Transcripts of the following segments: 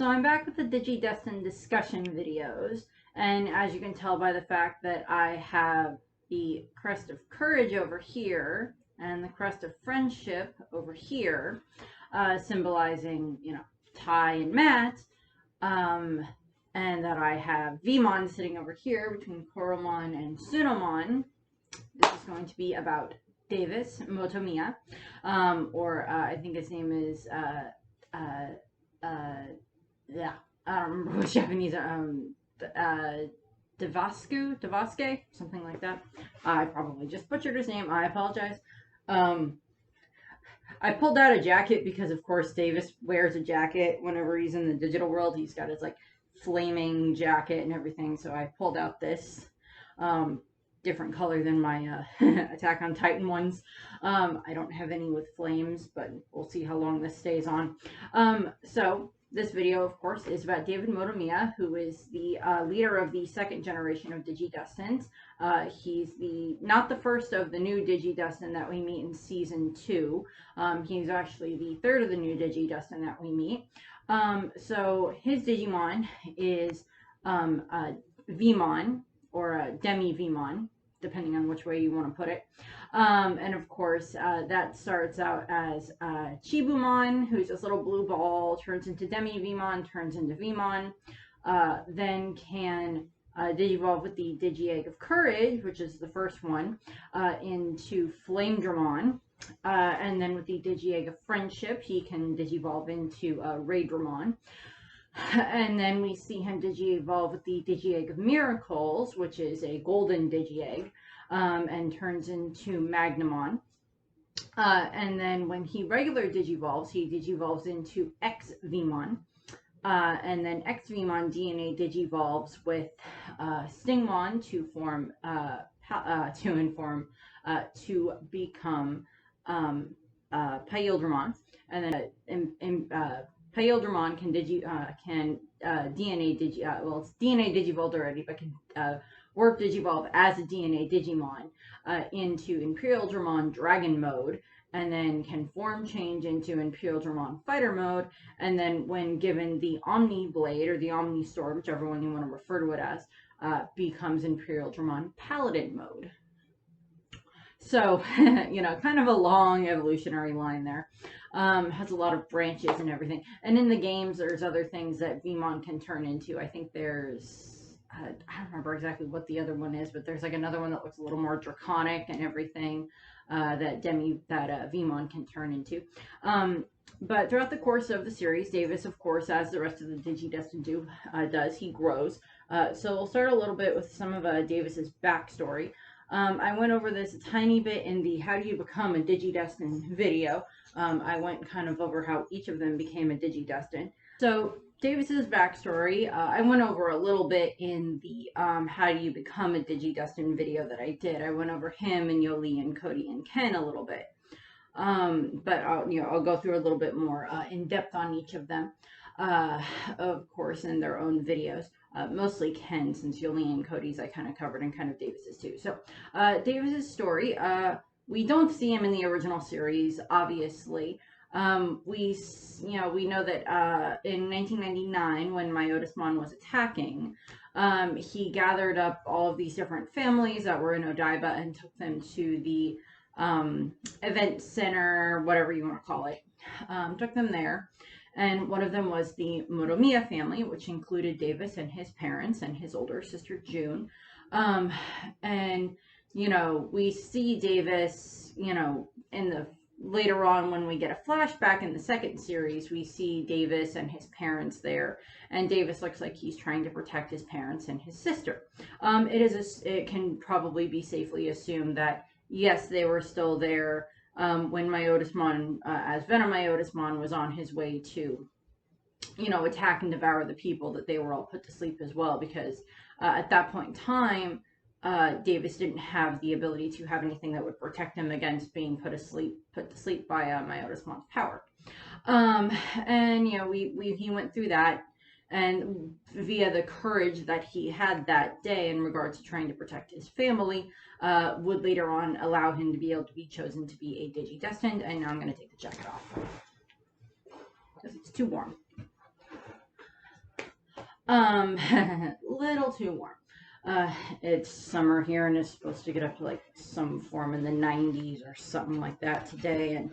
So I'm back with the DigiDestined discussion videos, and as you can tell by the fact that I have the Crest of Courage over here and the Crest of Friendship over here, symbolizing, Tai and Matt, and that I have Veemon sitting over here between Koromon and Sunomon. This is going to be about Davis Motomiya, or I think his name is yeah, I don't remember which Japanese, Devaske, something like that. I probably just butchered his name. I apologize. I pulled out a jacket because, of course, Davis wears a jacket whenever he's in the digital world. He's got his, flaming jacket and everything, so I pulled out this, different color than my Attack on Titan ones. I don't have any with flames, but we'll see how long this stays on. So this video, of course, is about David Motomiya, who is the leader of the second generation of DigiDestined. He's not the first of the new DigiDestined that we meet in Season 2. He's actually the third of the new DigiDestined that we meet. So his Digimon is Veemon, or Demi-Veemon, depending on which way you want to put it. And of course, that starts out as Chibumon, who's this little blue ball, turns into Demi-Veemon, turns into Veemon, then can digivolve with the Digi-Egg of Courage, which is the first one, into Flamedramon. And then with the Digi-Egg of Friendship, he can digivolve into Raydramon. And then we see him digi-evolve with the Digi-Egg of Miracles, which is a golden Digi-Egg, and turns into Magnamon. And then when he regular digivolves, he digivolves into X-Veemon. And then X-Veemon DNA digivolves with Stingmon to form, to become Pyildramon. And then Pyildramon can DNA well, it's DNA digivolved already, but can warp digivolve as a DNA Digimon into Imperialdramon Dragon mode, and then can form change into Imperialdramon Fighter mode, and then when given the Omni Blade or the Omni Sword, whichever one you want to refer to it as, becomes Imperialdramon Paladin mode. So, kind of a long evolutionary line there. Has a lot of branches and everything. And in the games, there's other things that Veemon can turn into. I think there's, I don't remember exactly what the other one is, but there's another one that looks a little more draconic and everything that Veemon can turn into. But throughout the course of the series, Davis, of course, as the rest of the DigiDestined does, he grows. So we'll start a little bit with some of Davis's backstory. I went over this a tiny bit in the How Do You Become a DigiDestined video. I went kind of over how each of them became a DigiDestined. So Davis's backstory, I went over a little bit in the How Do You Become a DigiDestined video that I did. I went over him and Yoli and Cody and Ken a little bit. But I'll go through a little bit more in depth on each of them, of course, in their own videos. Mostly Ken, since Yoli and Cody's I kind of covered, and kind of Davis's too. So Davis's story, we don't see him in the original series, obviously. We know that in 1999, when Myotismon was attacking, he gathered up all of these different families that were in Odaiba and took them to the event center, whatever you want to call it. Took them there. And one of them was the Motomiya family, which included Davis and his parents and his older sister, June. And, we see Davis, later on when we get a flashback in the second series, we see Davis and his parents there. And Davis looks like he's trying to protect his parents and his sister. It can probably be safely assumed that, yes, they were still there when Myotismon, as Venom Myotismon, was on his way to, attack and devour the people, that they were all put to sleep as well, because at that point in time, Davis didn't have the ability to have anything that would protect him against being put to sleep by Myotismon's power. And, he went through that, and via the courage that he had that day in regards to trying to protect his family, would later on allow him to be able to be chosen to be a DigiDestined. And now I'm going to take the jacket off because it's too warm. Little too warm. Uh, it's summer here and it's supposed to get up to like some form in the 90s or something like that today. And,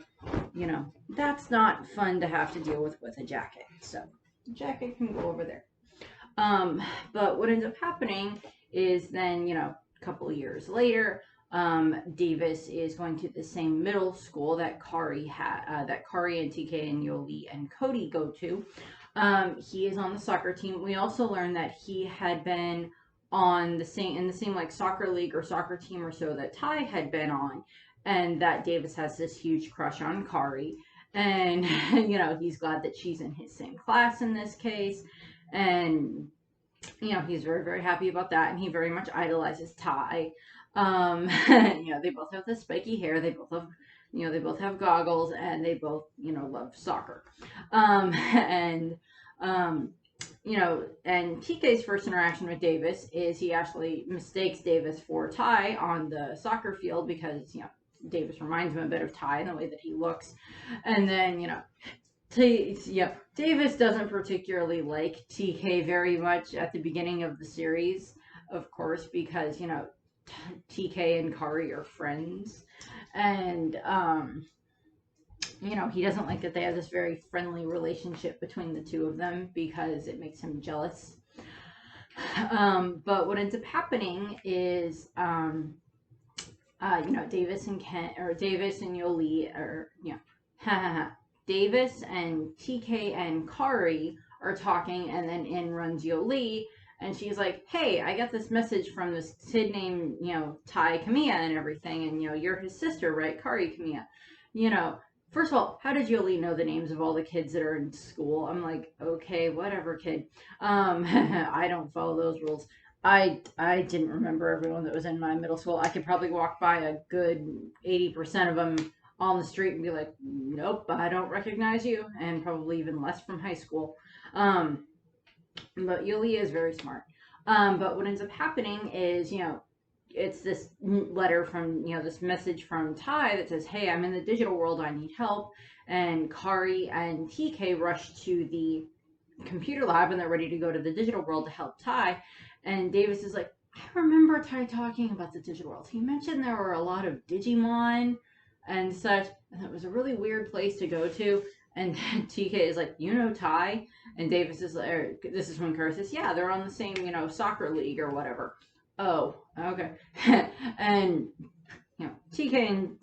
that's not fun to have to deal with a jacket. So the jacket can go over there. Um, but what ends up happening is then, a couple of years later, Davis is going to the same middle school that Kari and TK and Yoli and Cody go to. He is on the soccer team. We also learned that he had been on the same like soccer league or soccer team or so that Ty had been on, and that Davis has this huge crush on Kari, and he's glad that she's in his same class in this case, and he's very, very happy about that, and he very much idolizes Ty. They both have the spiky hair. They both have goggles, and they both, love soccer. And and TK's first interaction with Davis is he actually mistakes Davis for Ty on the soccer field because, Davis reminds him a bit of Ty in the way that he looks. And then, Davis doesn't particularly like TK very much at the beginning of the series, of course, because, TK and Kari are friends. And, he doesn't like that they have this very friendly relationship between the two of them because it makes him jealous. But what ends up happening is, Davis and Yoli, Davis and TK and Kari are talking, and then in runs Yoli, and she's like, "Hey, I got this message from this kid named, Tai Kamiya and everything, and, you're his sister, right? Kari Kamiya. First of all, how did Yoli know the names of all the kids that are in school?" I'm like, okay, whatever, kid. I don't follow those rules. I didn't remember everyone that was in my middle school. I could probably walk by a good 80% of them on the street and be like, nope, I don't recognize you, and probably even less from high school. But Yuli is very smart. But what ends up happening is, it's this letter from, this message from Ty that says, "Hey, I'm in the digital world, I need help." And Kari and TK rush to the computer lab and they're ready to go to the digital world to help Ty. And Davis is like, "I remember Ty talking about the digital world. He mentioned there were a lot of Digimon and such, and it was a really weird place to go to." And TK is like, Ty? And Davis is like, this is when Kari says, "Yeah, they're on the same, soccer league or whatever." Oh, okay. And, TK and,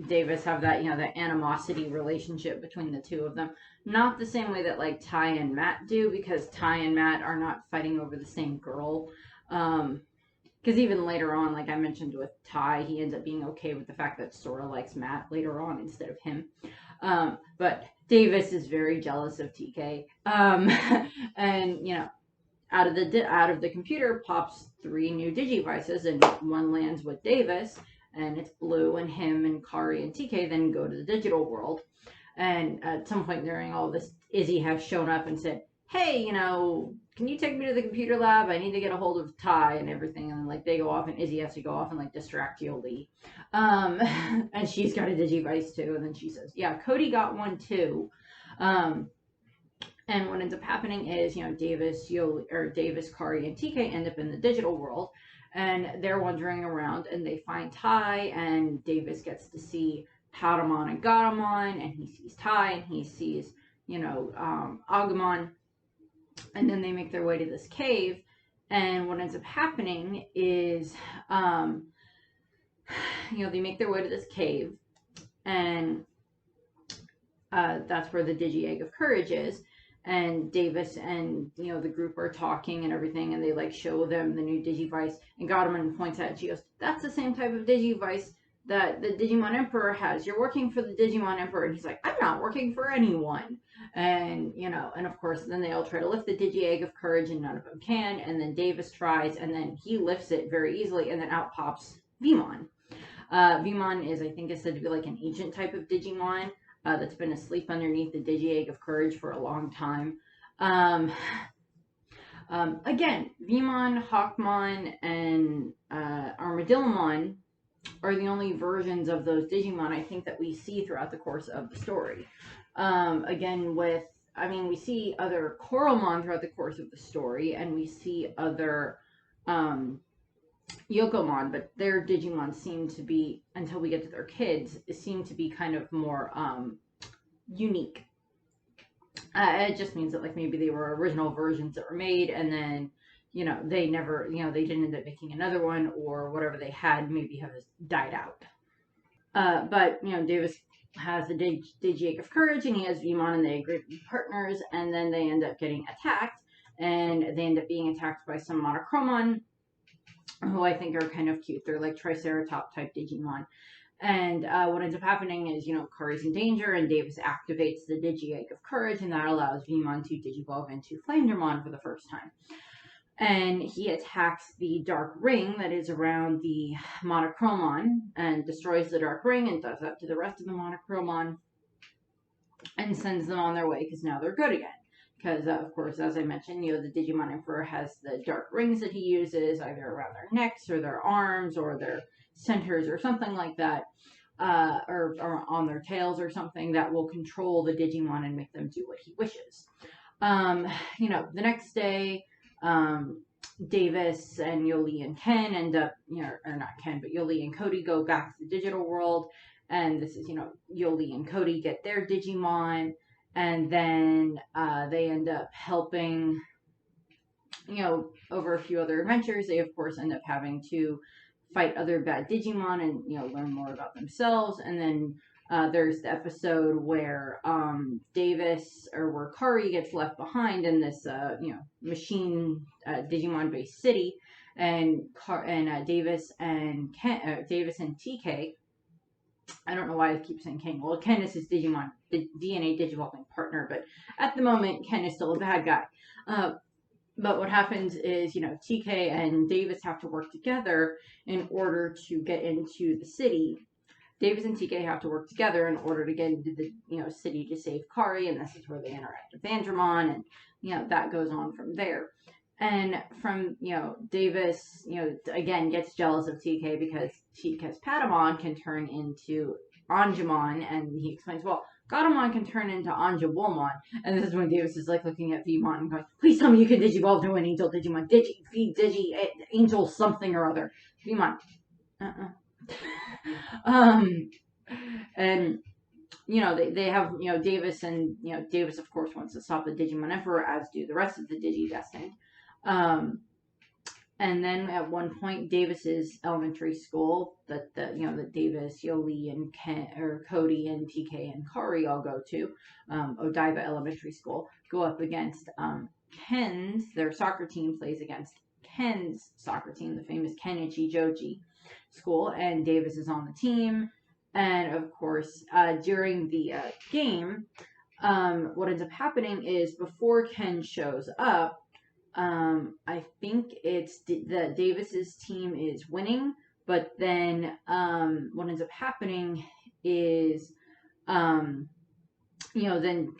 Davis have that, that animosity relationship between the two of them. Not the same way that, like, Ty and Matt do, because Ty and Matt are not fighting over the same girl. Because even later on, like I mentioned with Ty, he ends up being okay with the fact that Sora likes Matt later on instead of him. But Davis is very jealous of TK. And, out of the computer pops 3 new Digivices, and one lands with Davis, and it's blue, and him and Kari and TK then go to the digital world. And at some point during all this, Izzy has shown up and said, "Hey, can you take me to the computer lab? I need to get a hold of Ty," and everything. And like they go off, and Izzy has to go off and like distract Yoli. And she's got a Digivice too. And then she says, "Yeah, Cody got one too." And what ends up happening is, Davis, Kari, and TK end up in the digital world, and they're wandering around, and they find Ty, and Davis gets to see Patamon and Gatomon, and he sees Ty, and he sees, Agumon, and then they make their way to this cave, and what ends up happening is, they make their way to this cave, and that's where the Digi-Egg of Courage is. And Davis and, the group are talking and everything, and they, like, show them the new Digivice, and Gatomon points at it, and she goes, "That's the same type of Digivice that the Digimon Emperor has. You're working for the Digimon Emperor." And he's like, "I'm not working for anyone." And, and of course, then they all try to lift the Digi-Egg of Courage, and none of them can, and then Davis tries, and then he lifts it very easily, and then out pops Veemon. Veemon is, I think, is said to be, like, an ancient type of Digimon. That's been asleep underneath the Digi-Egg of Courage for a long time. Again, Veemon, Hawkmon, and Armadillomon are the only versions of those Digimon I think that we see throughout the course of the story. Again, with I mean, we see other Coralmon throughout the course of the story, and we see other Yokomon, but their Digimon seem to be, until we get to their kids, seem to be kind of more unique. It just means that like maybe they were original versions that were made, and then they never, they didn't end up making another one, or whatever they had maybe has died out. But Davis has the Digi of Courage, and he has Veemon, and they agree to be partners, and then they end up getting attacked, and they end up being attacked by some Monochromon, who I think are kind of cute. They're like Triceratops type Digimon. And what ends up happening is, Kari's in danger, and Davis activates the Digi of Courage, and that allows Veemon to digivolve into Flamedramon for the first time. And he attacks the dark ring that is around the Monochromon, and destroys the dark ring, and does that to the rest of the Monochromon, and sends them on their way, because now they're good again. Because, of course, as I mentioned, the Digimon Emperor has the dark rings that he uses, either around their necks, or their arms, or their centers, or something like that, or on their tails, or something that will control the Digimon and make them do what he wishes. The next day, Davis and Yoli and Ken end up, or not Ken, but Yoli and Cody go back to the digital world, and this is, Yoli and Cody get their Digimon, and then they end up helping, over a few other adventures. They, of course, end up having to fight other bad Digimon and, learn more about themselves. And then there's the episode where Davis, or where Kari gets left behind in this, machine Digimon-based city. And Davis and Davis and TK, I don't know why I keep saying Ken. Well, Ken is his Digimon, the DNA Digivolving partner, but at the moment, Ken is still a bad guy. But what happens is, TK and Davis have to work together in order to get into the city. Davis and TK have to work together in order to get into the, city to save Kari, and this is where they interact with Andromon, and, that goes on from there. And from, Davis, again, gets jealous of TK because Patamon can turn into Anjumon, and he explains, well, Gatomon can turn into Anjawolmon, and this is when Davis is, like, looking at Veemon and going, please tell me you can digivolve to an angel Digimon, angel something or other. Veemon, and, they have, Davis, and, Davis, of course, wants to stop the Digimon Emperor, as do the rest of the DigiDestined. And then at one point, Davis's elementary school that Davis, Yoli, and Ken, or Cody, and TK, and Kari all go to, Odaiba Elementary School, go up against Ken's. Their soccer team plays against Ken's soccer team, the famous Kenichi Joji School, and Davis is on the team. And of course, during the game, what ends up happening is before Ken shows up, I think it's the Davis's team is winning, but then what ends up happening is, then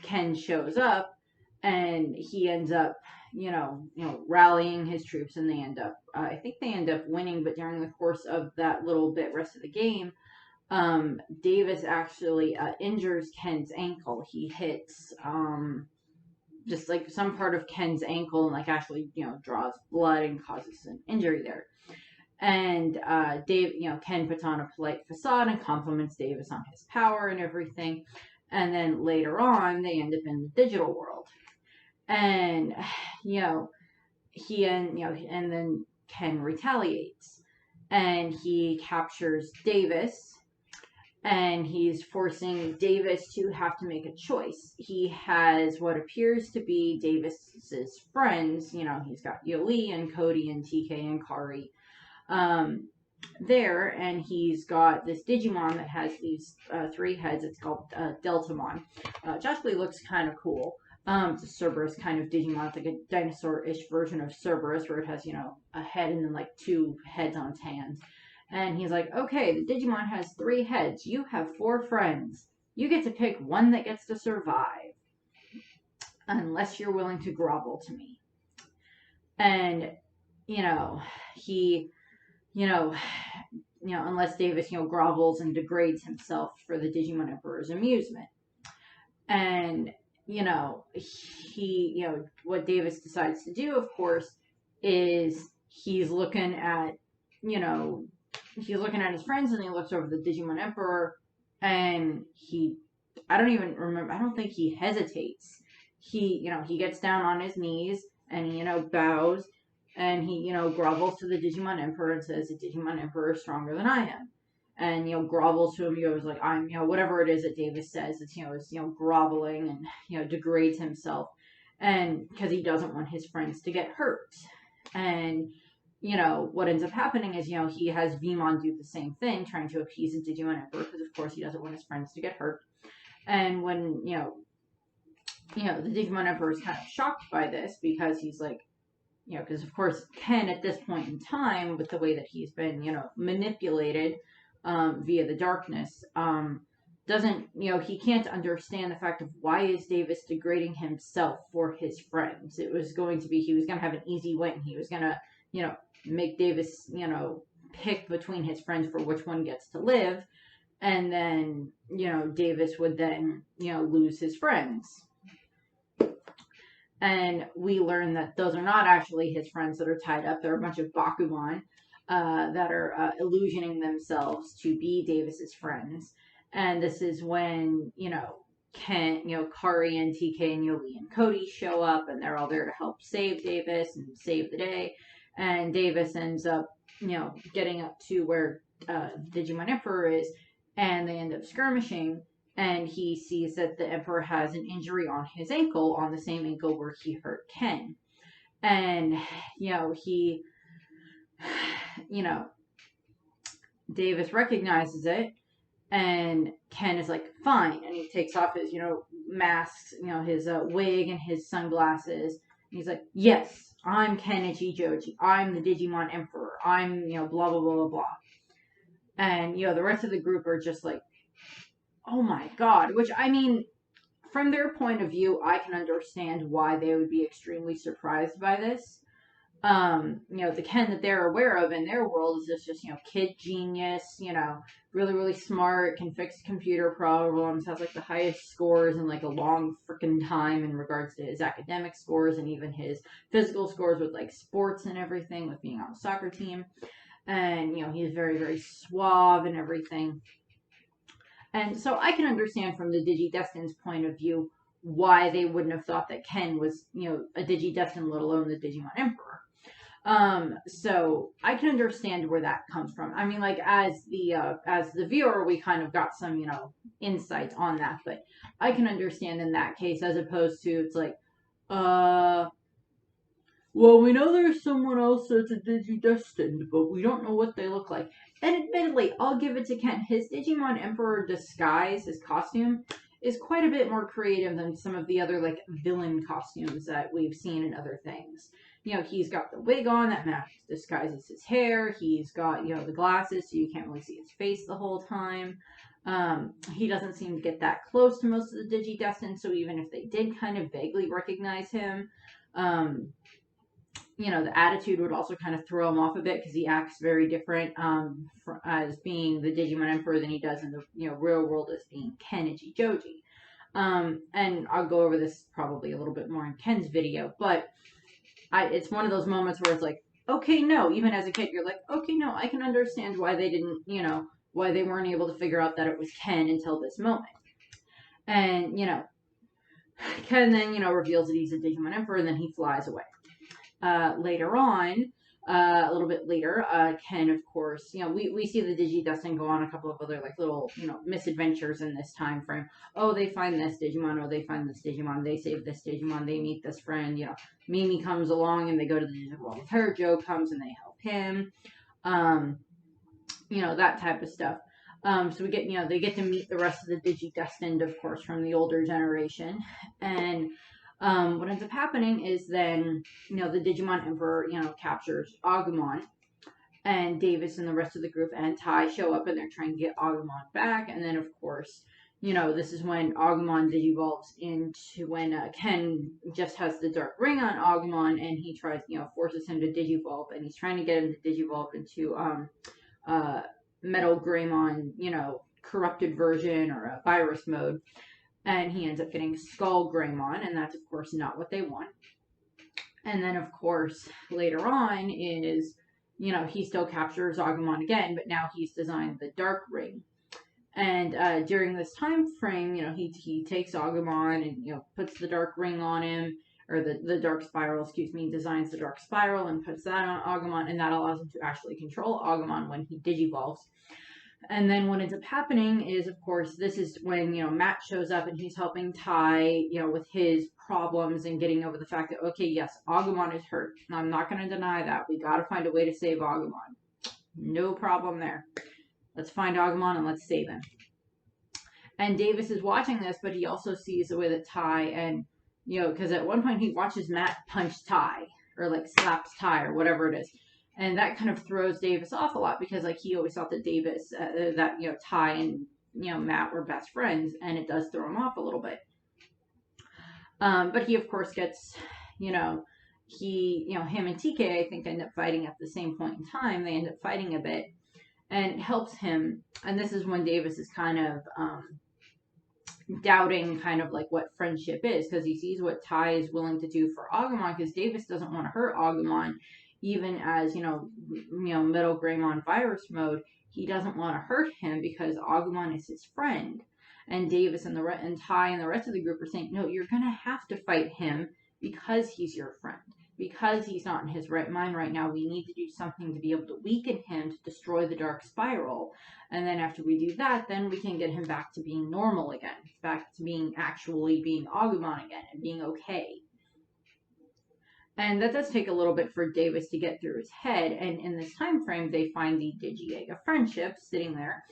Ken shows up, and he ends up, rallying his troops, and they end up, I think they end up winning. But during the course of that little bit rest of the game, Davis actually injures Ken's ankle. He hits just like some part of Ken's ankle, and like actually draws blood and causes an injury there. And Ken puts on a polite facade and compliments Davis on his power and everything. And then later on, they end up in the digital world, and and then Ken retaliates, and he captures Davis. And he's forcing Davis to have to make a choice. He has what appears to be Davis's friends. He's got Yoli and Cody and TK and Kari there. And he's got this Digimon that has these 3 heads. It's called Deltamon. It actually looks kind of cool. It's a Cerberus kind of Digimon. It's like a dinosaur-ish version of Cerberus, where it has, a head and then like 2 heads on its hands. And he's like, okay, the Digimon has 3 heads. You have 4 friends. You get to pick one that gets to survive. Unless you're willing to grovel to me. And, he, unless Davis, grovels and degrades himself for the Digimon Emperor's amusement. And you know, what Davis decides to do, of course, is he's looking at, you know, he's looking at his friends, and he looks over the Digimon Emperor, and I don't even remember, I don't think he hesitates. He gets down on his knees, and he, bows, and he, grovels to the Digimon Emperor and says, the Digimon Emperor is stronger than I am. And, grovels to him. He goes like, I'm, whatever it is that Davis says, it's groveling, and, degrades himself. And because he doesn't want his friends to get hurt. And, what ends up happening is, he has Veemon do the same thing, trying to appease the Digimon Emperor, because of course he doesn't want his friends to get hurt. And when, the Digimon Emperor is kind of shocked by this, because he's like, because of course Ken at this point in time, with the way that he's been, manipulated via the darkness, doesn't, he can't understand the fact of why is Davis degrading himself for his friends. It was going to be, he was going to have an easy win. He was going to, make Davis, pick between his friends for which one gets to live. And then, Davis would then, lose his friends. And we learn that those are not actually his friends that are tied up. They're a bunch of Bakugan that are illusioning themselves to be Davis's friends. And this is when, Ken, Kari and TK and Yobi and Cody show up, and they're all there to help save Davis and save the day. And Davis ends up, getting up to where Digimon Emperor is, and they end up skirmishing. And he sees that the Emperor has an injury on his ankle, on the same ankle where he hurt Ken. And, he, Davis recognizes it, and Ken is like, fine. And he takes off his, masks, his wig and his sunglasses. And he's like, yes, I'm Kenichi Joji. I'm the Digimon Emperor. I'm, blah, blah, blah, blah, blah. And, the rest of the group are just like, oh my god. Which, I mean, from their point of view, I can understand why they would be extremely surprised by this. The Ken that they're aware of in their world is just, kid genius, really, really smart, can fix computer problems, has, like, the highest scores in, like, a long freaking time in regards to his academic scores and even his physical scores with, like, sports and everything, with being on the soccer team. And, he's very, very suave and everything. And so I can understand from the DigiDestined's point of view why they wouldn't have thought that Ken was, a DigiDestined, let alone the Digimon Emperor. So I can understand where that comes from. I mean, like, as the viewer, we kind of got some, insight on that, but I can understand in that case, as opposed to, it's like, well, we know there's someone else that's a DigiDestined, but we don't know what they look like. And admittedly, I'll give it to Ken. His Digimon Emperor disguise, his costume, is quite a bit more creative than some of the other, like, villain costumes that we've seen in other things. He's got the wig on that disguises his hair. He's got, the glasses so you can't really see his face the whole time. He doesn't seem to get that close to most of the DigiDestined, so even if they did kind of vaguely recognize him, the attitude would also kind of throw him off a bit, because he acts very different as being the Digimon Emperor than he does in the real world as being Kenichi Joji. And I'll go over this probably a little bit more in Ken's video, but it's one of those moments where it's like, okay, no, even as a kid, you're like, okay, no, I can understand why they didn't, why they weren't able to figure out that it was Ken until this moment. And, Ken then, reveals that he's a Digimon Emperor, and then he flies away. Later on, a little bit later, Ken, of course, we see the DigiDestined go on a couple of other, like, little, misadventures in this time frame. Oh, they find this Digimon, oh, they find this Digimon, they save this Digimon, they meet this friend, Mimi comes along and they go to the Digital World with her, Joe comes and they help him, that type of stuff. So we get, they get to meet the rest of the DigiDestined, of course, from the older generation, and what ends up happening is then, the Digimon Emperor, captures Agumon, and Davis and the rest of the group and Tai show up, and they're trying to get Agumon back. And then, of course, this is when Agumon digivolves into when Ken just has the dark ring on Agumon, and he tries, forces him to digivolve, and he's trying to get him to digivolve into Metal Greymon, corrupted version or a virus mode. and he ends up getting Skull Greymon, and that's of course not what they want. And then of course later on is, he still captures Agumon again, but now he's designed the Dark Ring. And during this time frame, he takes Agumon and puts the Dark Ring on him, or the Dark Spiral, excuse me, designs the Dark Spiral and puts that on Agumon, and that allows him to actually control Agumon when he digivolves. And then what ends up happening is, of course, this is when, Matt shows up and he's helping Tai, with his problems and getting over the fact that, okay, yes, Agumon is hurt. I'm not going to deny that. We got to find a way to save Agumon. No problem there. Let's find Agumon and let's save him. And Davis is watching this, but he also sees the way that Tai and, because at one point he watches Matt punch Tai, or like slaps Tai, or whatever it is. And that kind of throws Davis off a lot, because like he always thought that Tai and Matt were best friends, and it does throw him off a little bit. But he of course gets, him and TK I think end up fighting at the same point in time. They end up fighting a bit, and it helps him. And this is when Davis is kind of doubting kind of like what friendship is, because he sees what Tai is willing to do for Agumon, because Davis doesn't want to hurt Agumon. Even as, Middle Greymon virus mode, he doesn't want to hurt him because Agumon is his friend. And Davis and Tai and the rest of the group are saying, no, you're going to have to fight him because he's your friend. Because he's not in his right mind right now, we need to do something to be able to weaken him to destroy the Dark Spiral. And then after we do that, then we can get him back to being normal again. Back to actually being Agumon again and being okay. And that does take a little bit for Davis to get through his head. And in this time frame, they find the Digi-Egg of Friendship sitting there.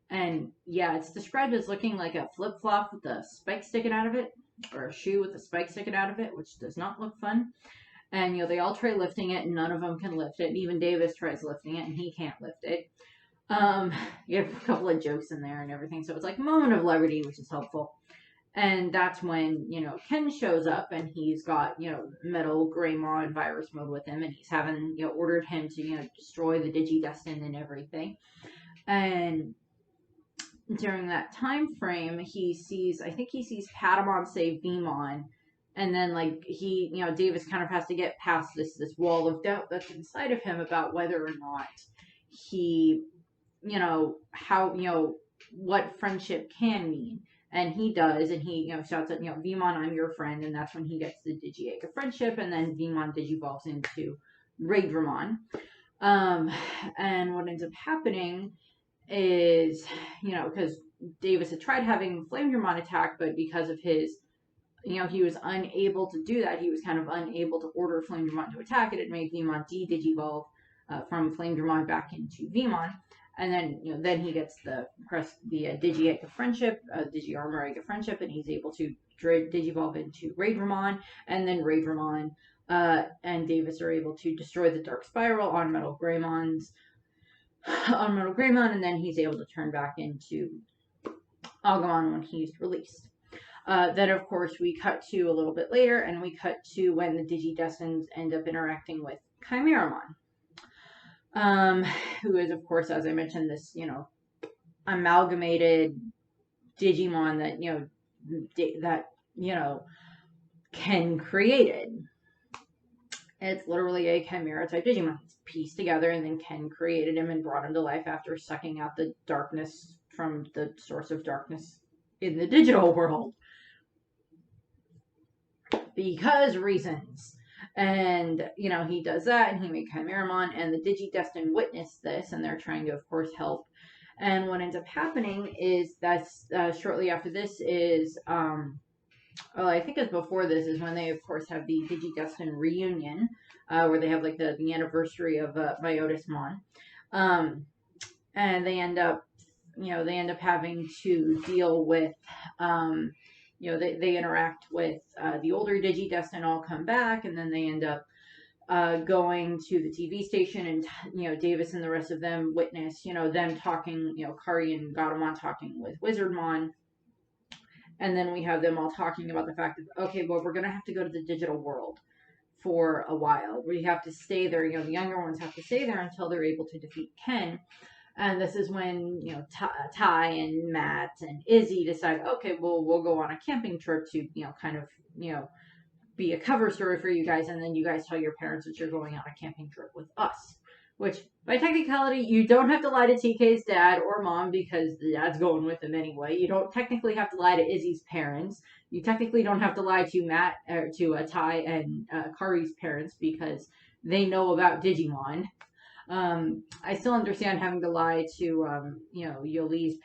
And yeah, it's described as looking like a flip-flop with a spike sticking out of it, or a shoe with a spike sticking out of it, which does not look fun. And, they all try lifting it, and none of them can lift it. And even Davis tries lifting it, and he can't lift it. You have a couple of jokes in there and everything. So it's like a moment of levity, which is helpful. And that's when, Ken shows up, and he's got, Metal Greymon virus mode with him, and he's having, ordered him to, destroy the DigiDestined and everything. And during that time frame, he sees Patamon save Veemon, and then, like, Davis kind of has to get past this wall of doubt that's inside of him about whether or not he, what friendship can mean. And he does, and he, shouts at, Veemon, I'm your friend, and that's when he gets the Digi-Egg of Friendship, and then Veemon digivolves into Raidramon. And what ends up happening is, because Davis had tried having Flamedramon attack, but because of his, he was unable to do that. He was kind of unable to order Flamedramon to attack it. It made Veemon digivolve from Flamedramon back into Veemon. And then, then he gets the Digi-Egg of Friendship, Digi-Armor Egg of Friendship, and he's able to digivolve into Raidramon, and then Raidramon and Davis are able to destroy the Dark Spiral on Metal Greymon, and then he's able to turn back into Agumon when he's released. Then, of course, we cut to a little bit later, and we cut to when the DigiDestined end up interacting with Chimeramon. Who is, of course, as I mentioned, this, amalgamated Digimon that, Ken created. It's literally a Chimera type Digimon. It's pieced together, and then Ken created him and brought him to life after sucking out the darkness from the source of darkness in the digital world. Because reasons. And, he does that, and he made Chimeramon, and the DigiDestined witness this, and they're trying to, of course, help. And what ends up happening is that's shortly after this is, I think it's before this, is when they, of course, have the DigiDestined reunion, where they have, like, the anniversary of Biotismon. And they end up, having to deal with, they interact with the older DigiDestined, all come back, and then they end up going to the TV station, and, Davis and the rest of them witness, them talking, Kari and Gatomon talking with Wizardmon. And then we have them all talking about the fact that, okay, well, we're going to have to go to the digital world for a while. We have to stay there. The younger ones have to stay there until they're able to defeat Ken. And this is when, you know, Ty and Matt and Izzy decide, okay, well, we'll go on a camping trip to, you know, kind of, you know, be a cover story for you guys, and then you guys tell your parents that you're going on a camping trip with us. Which, by technicality, you don't have to lie to TK's dad or mom because the dad's going with him anyway. You don't technically have to lie to Izzy's parents. You technically don't have to lie to Matt, or to Ty and Kari's parents because they know about Digimon. I still understand having to lie to, you know, Yolei's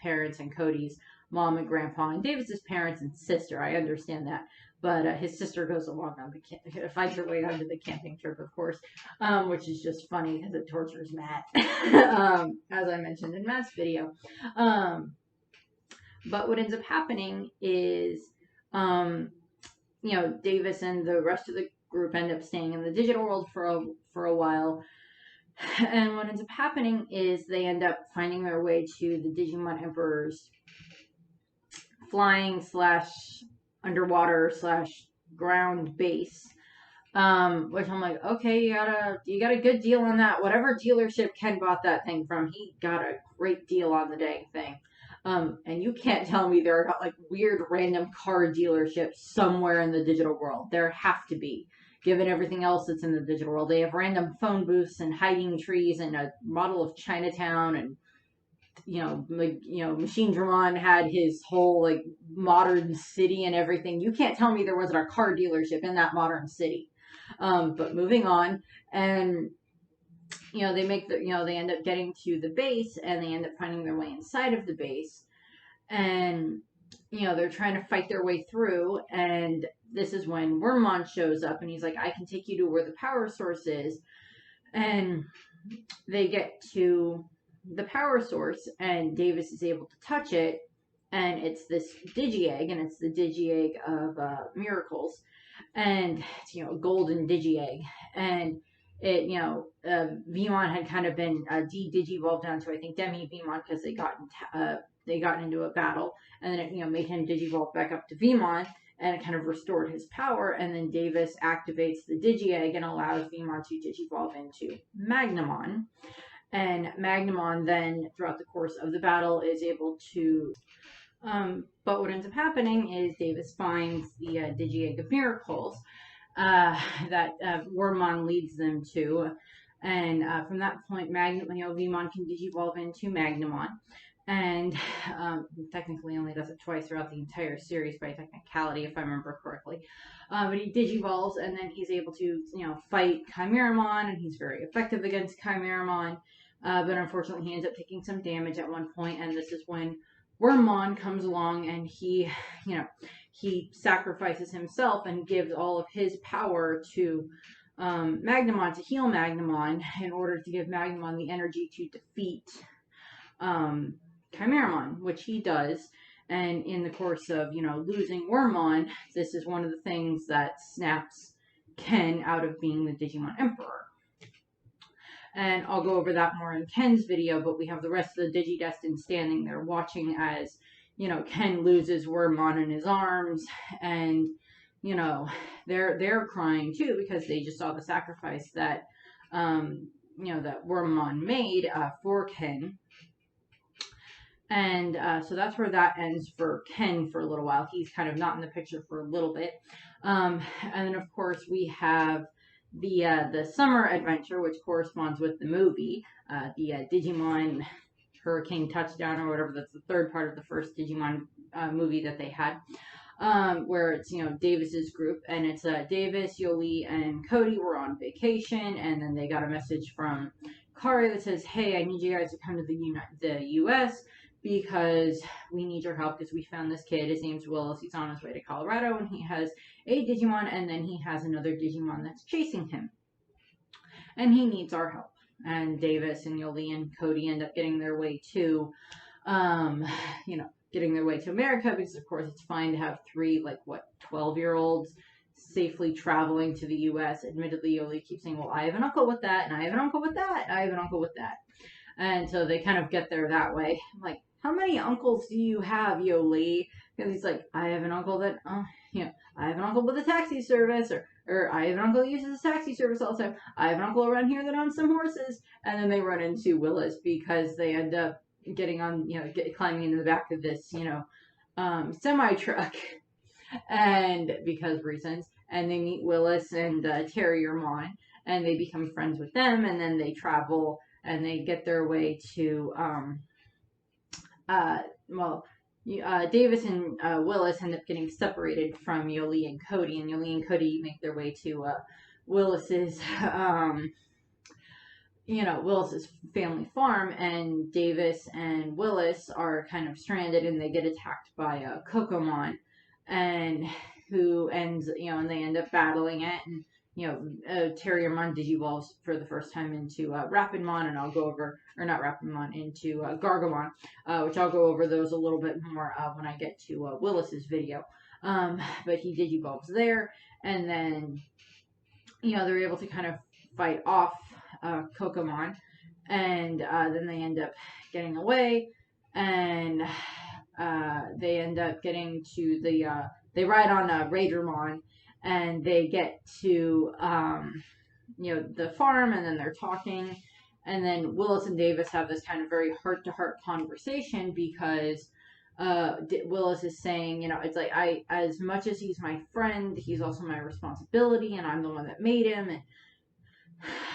parents and Cody's mom and grandpa and Davis's parents and sister. I understand that, but his sister goes along on the finds her way onto the camping trip, of course, which is just funny because it tortures Matt, as I mentioned in Matt's video. But what ends up happening is, you know, Davis and the rest of the group end up staying in the digital world for a while. And what ends up happening is they end up finding their way to the Digimon Emperor's flying / underwater / ground base. Which I'm like, okay, you got a good deal on that. Whatever dealership Ken bought that thing from, he got a great deal on the dang thing. And you can't tell me there are not like weird random car dealerships somewhere in the digital world. There have to be, given everything else that's in the digital world. They have random phone booths and hiding trees and a model of Chinatown, and Machine Dramon had his whole like modern city and everything. You can't tell me there wasn't a car dealership in that modern city. But moving on, and they end up getting to the base, and they end up finding their way inside of the base, and they're trying to fight their way through, and this is when Veemon shows up, and he's like, I can take you to where the power source is. And they get to the power source, and Davis is able to touch it, and it's this Digi-Egg, and it's the Digi-Egg of Miracles, and it's, a golden Digi-Egg, and it, Veemon had kind of been de-Digivolved down to, I think, Demi-Veemon, because they got into a battle, and then it, made him Digivolve back up to Veemon, and it kind of restored his power, and then Davis activates the Digi-Egg and allows Veemon to Digivolve into Magnamon. And Magnamon then, throughout the course of the battle, is able to... but what ends up happening is Davis finds the Digi-Egg of Miracles that Veemon leads them to. And from that point, Veemon can Digivolve into Magnamon. And technically only does it twice throughout the entire series by technicality, if I remember correctly. But he Digivolves, and then he's able to, fight Chimeramon, and he's very effective against Chimeramon. But unfortunately, he ends up taking some damage at one point, and this is when Veemon comes along, and he sacrifices himself and gives all of his power to Magnamon to heal Magnamon in order to give Magnamon the energy to defeat Chimeramon, which he does. And in the course of, losing Veemon, this is one of the things that snaps Ken out of being the Digimon Emperor. And I'll go over that more in Ken's video, but we have the rest of the DigiDestined standing there watching as, Ken loses Veemon in his arms, and, they're crying too because they just saw the sacrifice that, that Veemon made for Ken. And so that's where that ends for Ken for a little while. He's kind of not in the picture for a little bit. And then, of course, we have the summer adventure, which corresponds with the movie, the Digimon Hurricane Touchdown, or whatever. That's the third part of the first Digimon movie that they had, where it's, Davis's group. And it's Davis, Yoli, and Cody were on vacation, and then they got a message from Kari that says, hey, I need you guys to come to the U.S., because we need your help, because we found this kid. His name's Willis. He's on his way to Colorado, and he has a Digimon, and then he has another Digimon that's chasing him. And he needs our help. And Davis and Yoli and Cody end up getting their way to, getting their way to America, because, of course, it's fine to have 12-year-olds safely traveling to the U.S. Admittedly, Yoli keeps saying, well, I have an uncle with that, and I have an uncle with that, I have an uncle with that. And so they kind of get there that way. I'm like, how many uncles do you have, Yoli? Because he's like, I have an uncle that, I have an uncle with a taxi service, or or I have an uncle that uses a taxi service all the time. I have an uncle around here that owns some horses. And then they run into Willis because they end up getting on, climbing into the back of this, semi truck, and because reasons, and they meet Willis and Terriermon, and they become friends with them, and then they travel and they get their way to, well, Davis and Willis end up getting separated from Yoli and Cody, and Yoli and Cody make their way to Willis's, Willis's family farm, and Davis and Willis are kind of stranded, and they get attacked by Kokomon, and who ends, and they end up battling it, and Terriermon digivolves for the first time into Rapidmon, and I'll go over, or not Rapidmon, into Gargomon, which I'll go over those a little bit more when I get to Willis's video. But he digivolves there, and then, they're able to kind of fight off Kokomon, and then they end up getting away, and they end up getting to the, they ride on Raidermon, and they get to, the farm, and then they're talking, and then Willis and Davis have this kind of very heart-to-heart conversation, because Willis is saying, it's like, as much as he's my friend, he's also my responsibility, and I'm the one that made him, and,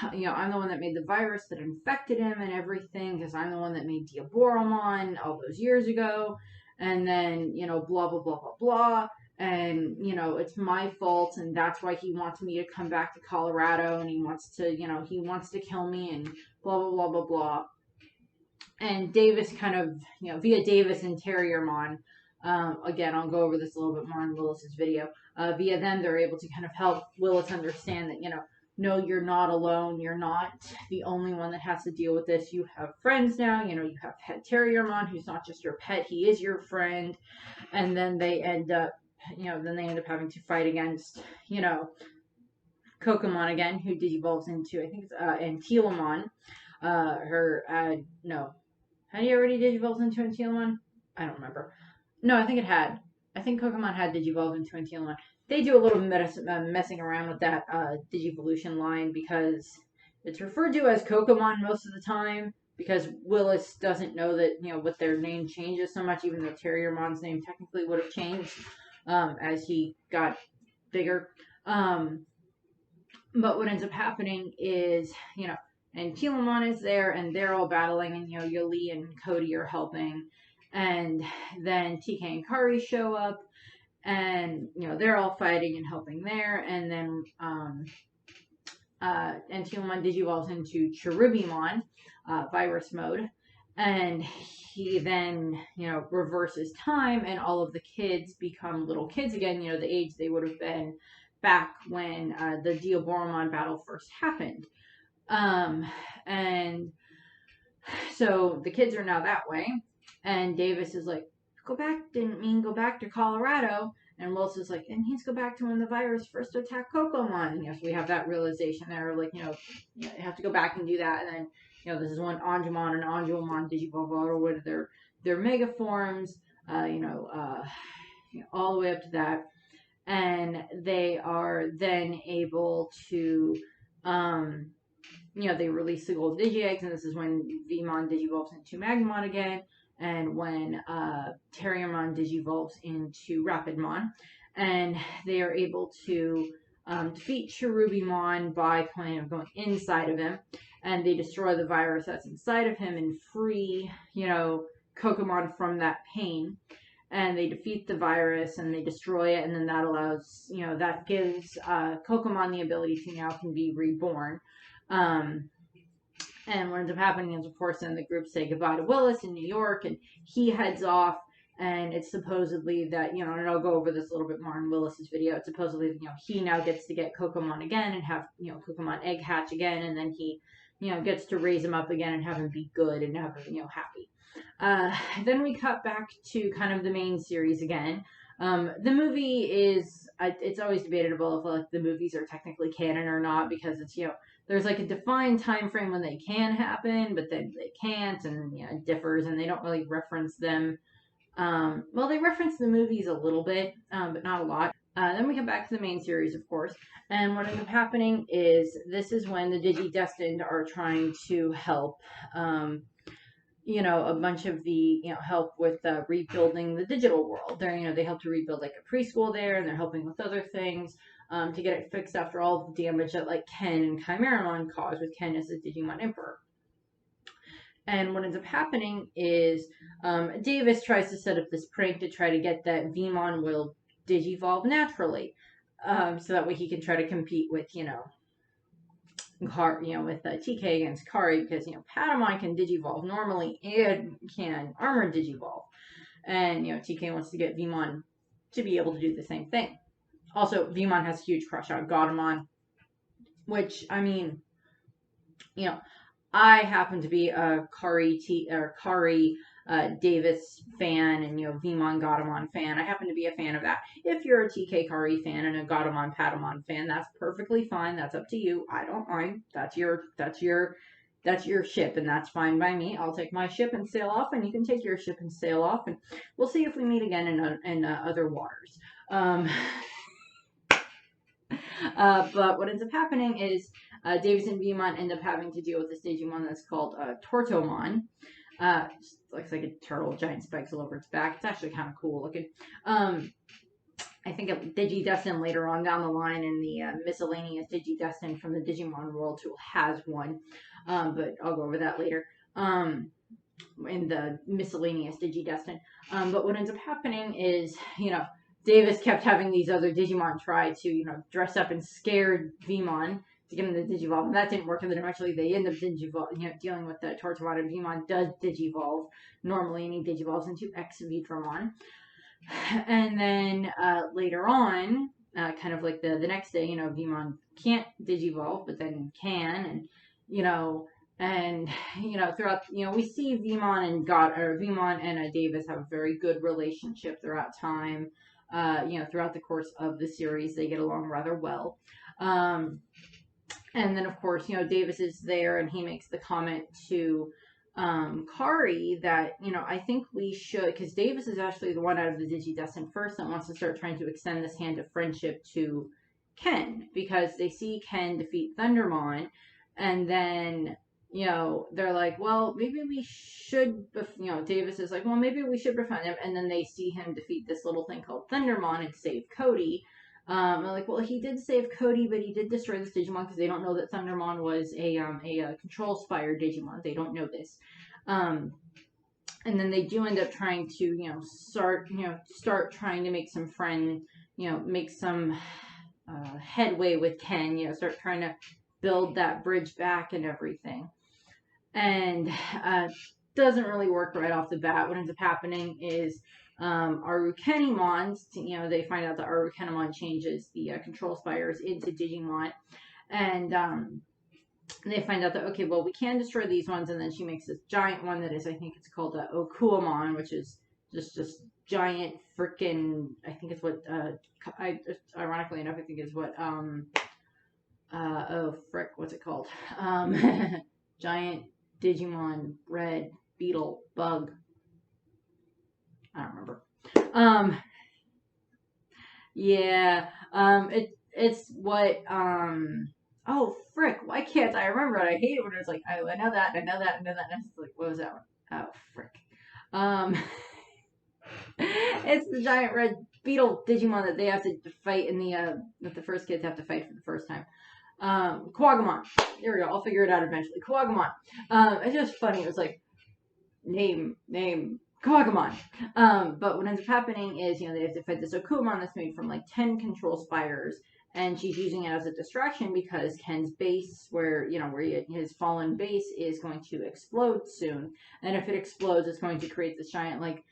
I'm the one that made the virus that infected him and everything, because I'm the one that made Diaboromon all those years ago, and then, blah, blah, blah, blah, blah, and, it's my fault, and that's why he wants me to come back to Colorado, and he wants to kill me, and blah, blah, blah, blah, blah. And Davis kind of, via Davis and Terriermon, again, I'll go over this a little bit more in Willis's video, via them, they're able to kind of help Willis understand that, no, you're not alone, you're not the only one that has to deal with this, you have friends now, you have Pet Terriermon, who's not just your pet, he is your friend, and then they end up, having to fight against, Kokomon again, who digivolves into, I think it's, Antilamon, no, had he already digivolved into Antilamon? I don't remember. No, I think it had. I think Kokomon had digivolved into Antilamon. They do a little messing around with that Digivolution line, because it's referred to as Kokomon most of the time, because Willis doesn't know that, what their name changes so much, even though Terriermon's name technically would have changed as he got bigger. But what ends up happening is, and Telamon is there, and they're all battling, and, Yoli and Cody are helping, and then TK and Kari show up, and, they're all fighting and helping there, and then, Telamon digivolves into Cherubimon, virus mode, and he then, reverses time, and all of the kids become little kids again, the age they would have been back when the Diaboromon battle first happened. And so the kids are now that way, and Davis is like, didn't mean go back to Colorado, and Willis is like, it means go back to when the virus first attacked Kokomon. So we have that realization there, like, you have to go back and do that, and then, this is when Anjumon and Anjumon digivolve all with their mega forms, all the way up to that, and they are then able to, they release the gold Digi-Eggs, and this is when Veemon digivolves into Magnemon again, and when Terriermon digivolves into Rapidmon, and they are able to defeat Cherubimon by kind of going inside of him, and they destroy the virus that's inside of him and free, Kokomon from that pain, and they defeat the virus, and they destroy it, and then that allows, that gives Kokomon the ability to now can be reborn. And what ends up happening is, of course, then the group say goodbye to Willis in New York, and he heads off, and it's supposedly that, and I'll go over this a little bit more in Willis's video, it's supposedly, he now gets to get Kokomon again and have, Kokomon egg hatch again, and then he, gets to raise him up again and have him be good and have him, happy. Then we cut back to kind of the main series again. The movie is, it's always debatable if, like, the movies are technically canon or not, because it's, there's like a defined time frame when they can happen, but then they can't, and it differs, and they don't really reference them. Well, they reference the movies a little bit, but not a lot. Then we come back to the main series, of course, and what ends up happening is this is when the DigiDestined are trying to help, a bunch of the, help with rebuilding the digital world. They help to rebuild like a preschool there, and they're helping with other things to get it fixed after all the damage that like Ken and Chimeramon caused, with Ken as the Digimon Emperor. And what ends up happening is Davis tries to set up this prank to try to get that Veemon will digivolve naturally, so that way he can try to compete with, with TK against Kari, because Patamon can digivolve normally and can armored digivolve, and TK wants to get Veemon to be able to do the same thing. Also, Veemon has a huge crush on Godamon, which I happen to be a Kari Davis fan, and Veemon Godamon fan. I happen to be a fan of that. If you're a TK Kari fan and a Godamon Patamon fan, that's perfectly fine. That's up to you. I don't mind. That's your ship, and that's fine by me. I'll take my ship and sail off, and you can take your ship and sail off, and we'll see if we meet again in other waters. But what ends up happening is Davis and Veemon end up having to deal with this Digimon that's called Tortomon. Looks like a turtle, giant spikes all over its back. It's actually kind of cool looking. I think of DigiDestined later on down the line in the miscellaneous DigiDestined from the Digimon World Tool has one, but I'll go over that later. In the miscellaneous DigiDestined. But what ends up happening is, Davis kept having these other Digimon try to, dress up and scare Veemon to get him to digivolve, and that didn't work. And then eventually they end up dealing with the Tortomon, and Veemon does digivolve normally, and he digivolves into X-Veedramon. And then later on, kind of like the next day, Veemon can't digivolve, but then can, and throughout, we see Veemon and Davis have a very good relationship throughout time. Throughout the course of the series, they get along rather well. And then, of course, Davis is there, and he makes the comment to Kari that, I think we should, because Davis is actually the one out of the DigiDestined first that wants to start trying to extend this hand of friendship to Ken, because they see Ken defeat Thundermon, and then, they're like, well, maybe we should, Davis is like, well, maybe we should befriend him, and then they see him defeat this little thing called Thundermon and save Cody. They're like, well, he did save Cody, but he did destroy this Digimon, because they don't know that Thundermon was a Control Spire Digimon. They don't know this. And then they do end up trying to, start trying to make some make some headway with Ken, start trying to build that bridge back and everything. And doesn't really work right off the bat. What ends up happening is Arukenimon, they find out that Arukenimon changes the Control Spires into Digimon, and they find out that, okay, well, we can destroy these ones, and then she makes this giant one that is, I think it's called Okuamon, which is just giant freaking, I think it's what, ironically enough, I think is what, what's it called? Giant Digimon red beetle bug. I don't remember. It's what, oh, frick, why can't I remember it? I hate it when it's like, I know that, and it's like, what was that one? Oh, frick. It's the giant red beetle Digimon that they have to fight in that the first kids have to fight for the first time. Kuwagamon. There we go, I'll figure it out eventually. Kuwagamon. It's just funny, it was like, name, Kuwagamon. But what ends up happening is, they have to fight this Okuamon that's made from like 10 Control Spires, and she's using it as a distraction because Ken's base, where his fallen base is going to explode soon, and if it explodes, it's going to create this giant like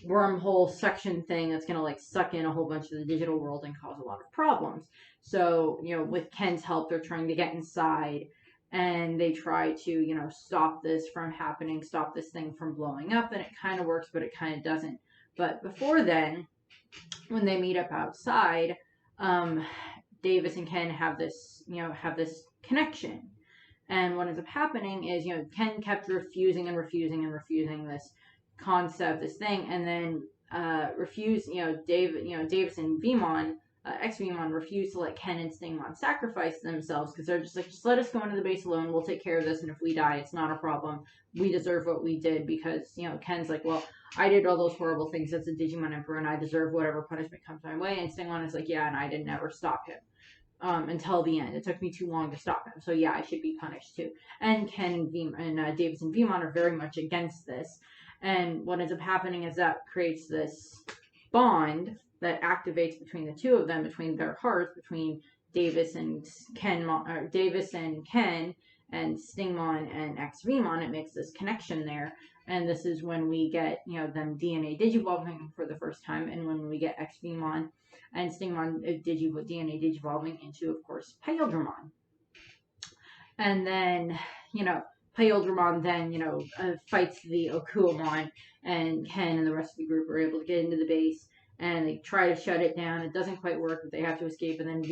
wormhole suction thing that's going to like suck in a whole bunch of the digital world and cause a lot of problems. So, with Ken's help, they're trying to get inside, and they try to, stop this from happening, stop this thing from blowing up, and it kind of works, but it kind of doesn't. But before then, when they meet up outside, Davis and Ken have this connection. And what ends up happening is, Ken kept refusing this concept, this thing, and then Davis and Veemon Veemon refuse to let Ken and Stingmon sacrifice themselves because they're just like, just let us go into the base alone. We'll take care of this, and if we die, it's not a problem. We deserve what we did because, you know, Ken's like, well, I did all those horrible things as a Digimon Emperor, and I deserve whatever punishment comes my way. And Stingmon is like, yeah, and I didn't ever stop him. Until the end. It took me too long to stop him. So yeah, I should be punished too. And Ken and Davis and Veemon are very much against this. And what ends up happening is that creates this bond that activates between the two of them, between their hearts, between Davis and Ken, and Stingmon and Veemon. It makes this connection there. And this is when we get, you know, them DNA digivolving for the first time, and when we get Veemon and Stingmon DNA digivolving into, of course, Paildramon. And then, you know, Paildramon then, you know, fights the Okuamon, and Ken and the rest of the group are able to get into the base, and they try to shut it down. It doesn't quite work, but they have to escape, and then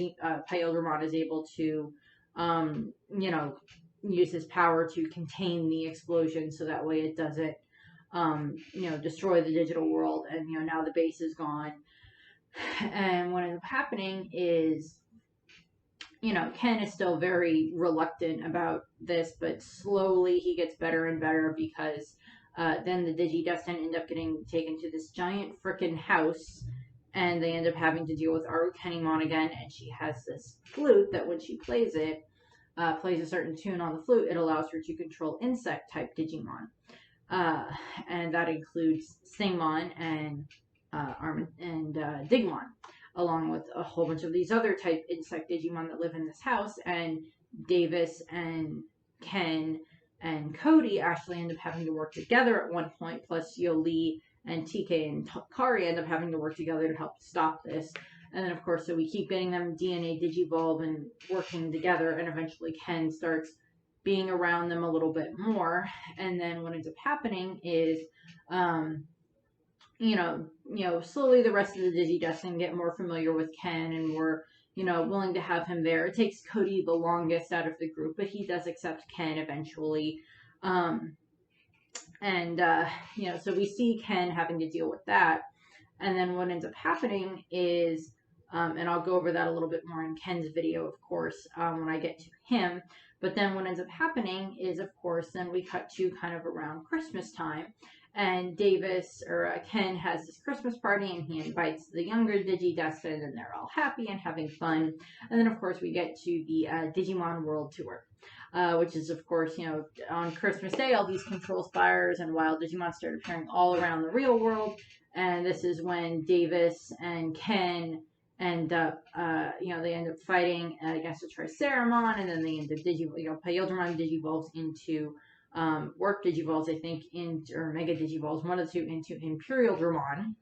Paildramon is able to, you know, use his power to contain the explosion so that way it doesn't, you know, destroy the digital world. And, you know, now the base is gone. And what ends up happening is, you know, Ken is still very reluctant about this, but slowly he gets better and better because then the DigiDestined end up getting taken to this giant frickin' house, and they end up having to deal with Arukenimon again, and she has this flute that when she plays it, plays a certain tune on the flute, it allows her to control insect-type Digimon. And that includes Stingmon and Digimon, along with a whole bunch of these other type insect Digimon that live in this house. And Davis and Ken and Cody actually end up having to work together at one point, plus Yoli and TK and Kari end up having to work together to help stop this. And then, of course, so we keep getting them DNA digivolve and working together, and eventually Ken starts being around them a little bit more. And then what ends up happening is, you know, slowly the rest of the DigiDestined get more familiar with Ken, and we're, you know, willing to have him there. It takes Cody the longest out of the group, but he does accept Ken eventually. You know, so we see Ken having to deal with that. And then what ends up happening is, and I'll go over that a little bit more in Ken's video, of course, when I get to him. But then what ends up happening is, of course, then we cut to kind of around Christmas time. And Ken has this Christmas party, and he invites the younger DigiDestined, and they're all happy and having fun. And then, of course, we get to the Digimon World Tour, which is, of course, you know, on Christmas Day, all these control spires and wild Digimon start appearing all around the real world. And this is when Davis and Ken end up, you know, they end up fighting against the Triceramon, and then they end up Paildramon digivolves into Warp Digivolves, I think, or Mega Digivolves, one of the two, into Imperial Dramon,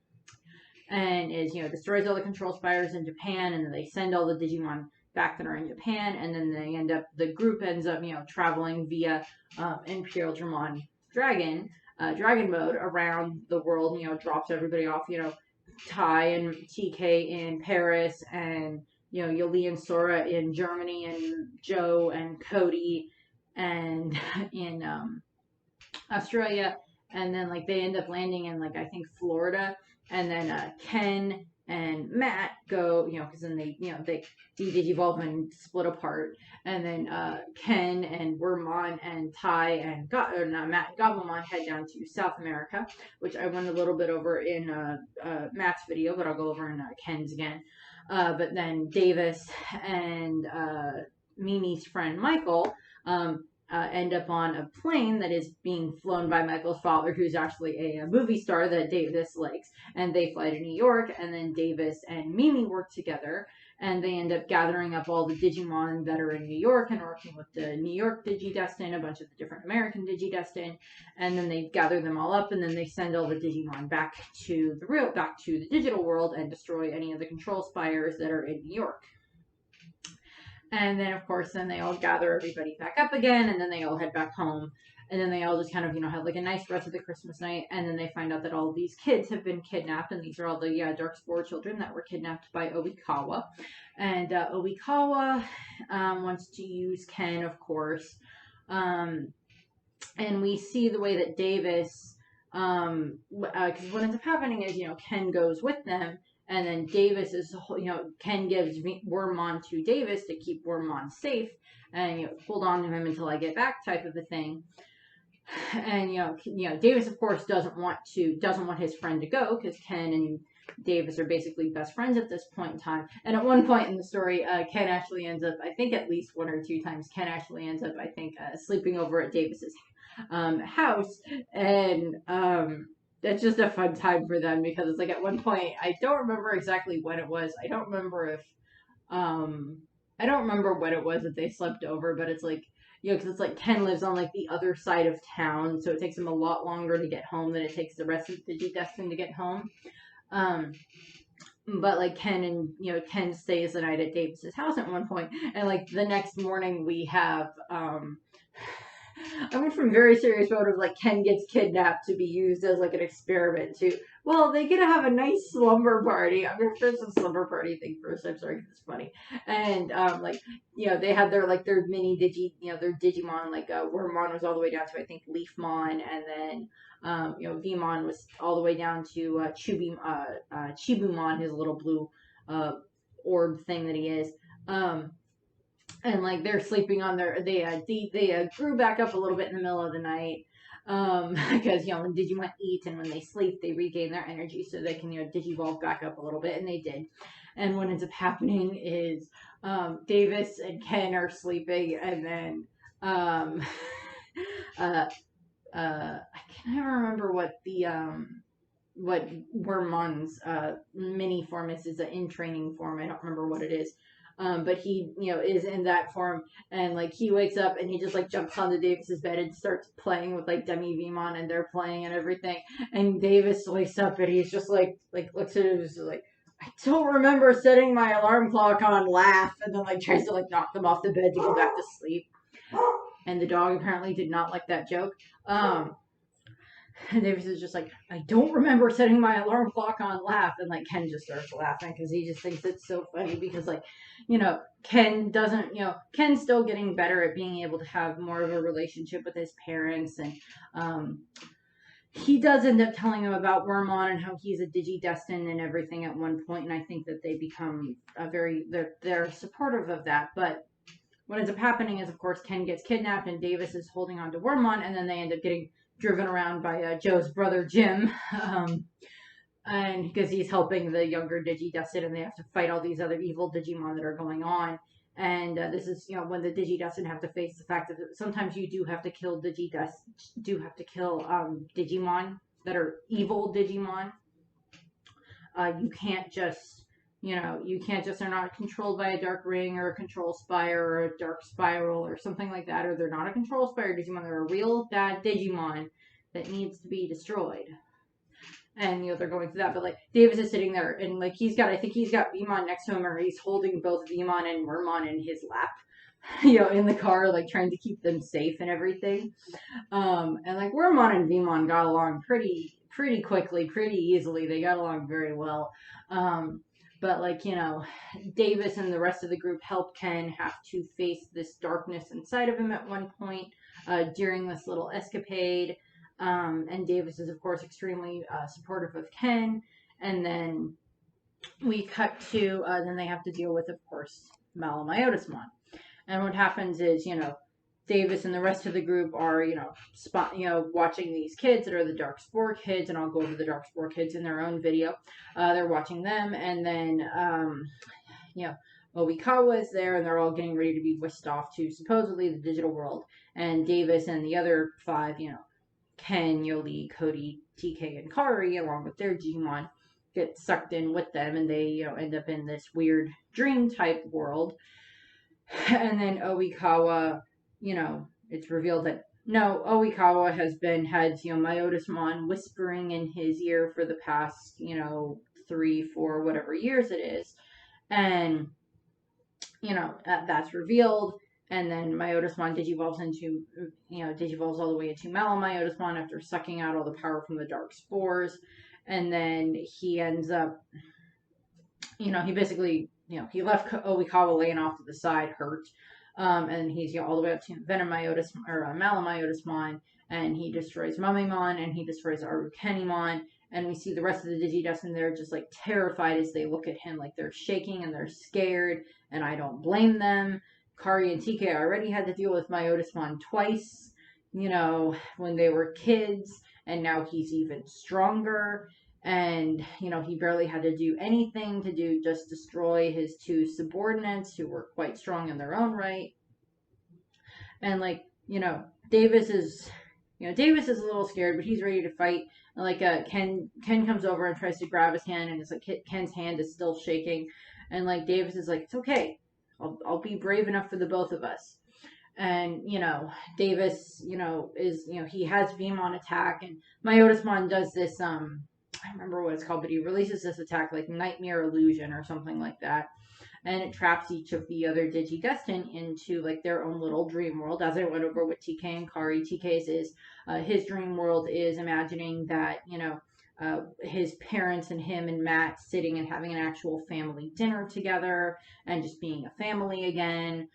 and is, you know, destroys all the control spires in Japan, and then they send all the Digimon back that are in Japan, and then the group ends up, you know, traveling via Imperial Dramon Dragon mode around the world, you know, drops everybody off, you know, Tai and TK in Paris, and, you know, Yoli and Sora in Germany, and Joe and Cody and in Australia, and then like they end up landing in, like, I think Florida, and then Ken and Matt go, you know, because then they, you know, they de-digivolve and split apart, and then Ken and Wormmon and Tai and Matt and Gabumon head down to South America, which I went a little bit over in Matt's video, but I'll go over in Ken's again. But then Davis and Mimi's friend Michael end up on a plane that is being flown by Michael's father, who's actually a movie star that Davis likes, and they fly to New York, and then Davis and Mimi work together, and they end up gathering up all the Digimon that are in New York and working with the New York DigiDestined, a bunch of the different American DigiDestined, and then they gather them all up, and then they send all the Digimon back to the digital world and destroy any of the control spires that are in New York. And then, of course, then they all gather everybody back up again, and then they all head back home. And then they all just kind of, you know, have like a nice rest of the Christmas night. And then they find out that all of these kids have been kidnapped, and these are all the Dark Spore children that were kidnapped by Oikawa. And Oikawa wants to use Ken, of course. And we see the way that Davis, because what ends up happening is, you know, Ken goes with them, And then Davis is, Ken gives Wormmon to Davis to keep Wormmon safe and hold on to him until I get back, type of a thing. And Davis of course doesn't want his friend to go, because Ken and Davis are basically best friends at this point in time. And at one point in the story, Ken actually ends up, I think at least 1 or 2 times, Ken actually ends up, I think, sleeping over at Davis's house. And it's just a fun time for them, because it's like at one point, I don't remember exactly when it was. I don't remember when it was that they slept over, but it's like, because it's like Ken lives on like the other side of town, so it takes him a lot longer to get home than it takes the rest of the DigiDestined to get home. But like Ken stays the night at Davis's house at one point, and like the next morning we have I went from very serious mode of like Ken gets kidnapped to be used as like an experiment to, well, they get to have a nice slumber party. I'm gonna finish the slumber party thing first. I'm sorry, it's funny. And they had their mini their Digimon, like Wormmon was all the way down to I think Leafmon, and then Veemon was all the way down to Chibumon, his little blue orb thing that he is. And like they're sleeping on they grew back up a little bit in the middle of the night, because when Digimon eat and when they sleep, they regain their energy so they can digivolve back up a little bit, and they did. And what ends up happening is Davis and Ken are sleeping, and then I can't even remember what what Wormmon's mini form is. It's an in training form. I don't remember what it is. But he, is in that form, and like he wakes up and he just like jumps onto Davis's bed and starts playing with like Demi Veemon, and they're playing and everything. And Davis wakes up and he's just like looks at him and is like, I don't remember setting my alarm clock on laugh, and then like tries to like knock them off the bed to go back to sleep. And the dog apparently did not like that joke. And Davis is just like, I don't remember setting my alarm clock on laugh. And like Ken just starts laughing because he just thinks it's so funny, because like, Ken doesn't, Ken's still getting better at being able to have more of a relationship with his parents. And he does end up telling him about Wormmon and how he's a DigiDestined and everything at one point. And I think that they become they're supportive of that. But what ends up happening is, of course, Ken gets kidnapped and Davis is holding on to Wormmon, and then they end up getting driven around by Joe's brother Jim, and because he's helping the younger DigiDestined, and they have to fight all these other evil Digimon that are going on. And this is when the DigiDestined have to face the fact that sometimes you do have to kill Digimon that are evil Digimon. You can't just they're not controlled by a dark ring or a control spire or a dark spiral or something like that, or they're not a control spire Digimon. They're a real bad Digimon that needs to be destroyed. And they're going through that, but like Davis is sitting there, and like I think he's got Veemon next to him, or he's holding both Veemon and Wormmon in his lap, in the car, like trying to keep them safe and everything. And like Wormmon and Veemon got along pretty quickly, pretty easily. They got along very well. But like, Davis and the rest of the group help Ken have to face this darkness inside of him at one point during this little escapade. And Davis is, of course, extremely supportive of Ken. And then we cut to, then they have to deal with, of course, Malamyotismon. And what happens is, Davis and the rest of the group are, watching these kids that are the Dark Spore kids, and I'll go over the Dark Spore kids in their own video. They're watching them, and then, Oikawa is there, and they're all getting ready to be whisked off to supposedly the digital world. And Davis and the other 5, Ken, Yoli, Cody, TK, and Kari, along with their Digimon, get sucked in with them, and they, end up in this weird dream-type world. And then Oikawa, it's revealed that no, Oikawa had Myotismon whispering in his ear for the past, 3, 4, whatever years it is. And, that's revealed. And then Myotismon digivolves all the way into Malamyotismon after sucking out all the power from the dark spores. And then he ends up, he basically, he left Oikawa laying off to the side, hurt. And he's all the way up to Malamyotismon, and he destroys Mummymon, and he destroys Arukenimon, and we see the rest of the DigiDestined. They're just like terrified as they look at him, like they're shaking and they're scared, and I don't blame them. Kari and TK already had to deal with Motomiya twice, you know, when they were kids, and now he's even stronger. And, you know, he barely had to do anything to do, just destroy his two subordinates who were quite strong in their own right. And, like, you know, Davis is a little scared, but he's ready to fight. And, like, Ken comes over and tries to grab his hand, and it's like Ken's hand is still shaking. And, like, Davis is like, it's okay. I'll be brave enough for the both of us. And, you know, Davis, you know, he has Veemon attack, and Motomiya does this, I don't remember what it's called, but he releases this attack, like Nightmare Illusion or something like that. And it traps each of the other DigiDestined into, like, their own little dream world. As I went over with TK and Kari, TK's is, his dream world is imagining that, you know, his parents and him and Matt sitting and having an actual family dinner together and just being a family again.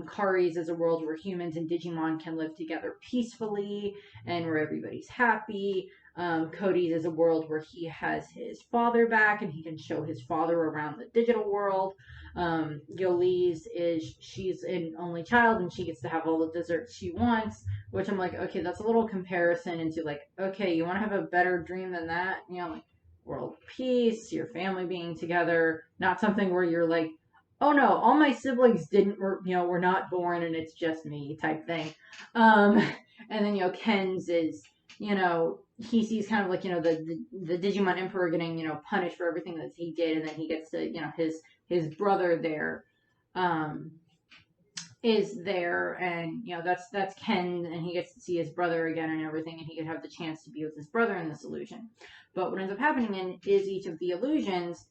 Kari's is a world where humans and Digimon can live together peacefully and where everybody's happy. Cody's is a world where he has his father back and he can show his father around the digital world. Yolee's is she's an only child and she gets to have all the desserts she wants, which I'm like, okay, that's a little comparison into like, okay, you want to have a better dream than that? You know, like world peace, your family being together, not something where you're like, oh no, all my siblings were not born and it's just me type thing. And then, you know, Ken's is, you know, he sees kind of like, you know, the Digimon Emperor getting, you know, punished for everything that he did, and then he gets to, you know, his brother there is there, and, you know, that's Ken, and he gets to see his brother again and everything, and he could have the chance to be with his brother in this illusion. But what ends up happening is each of the illusions,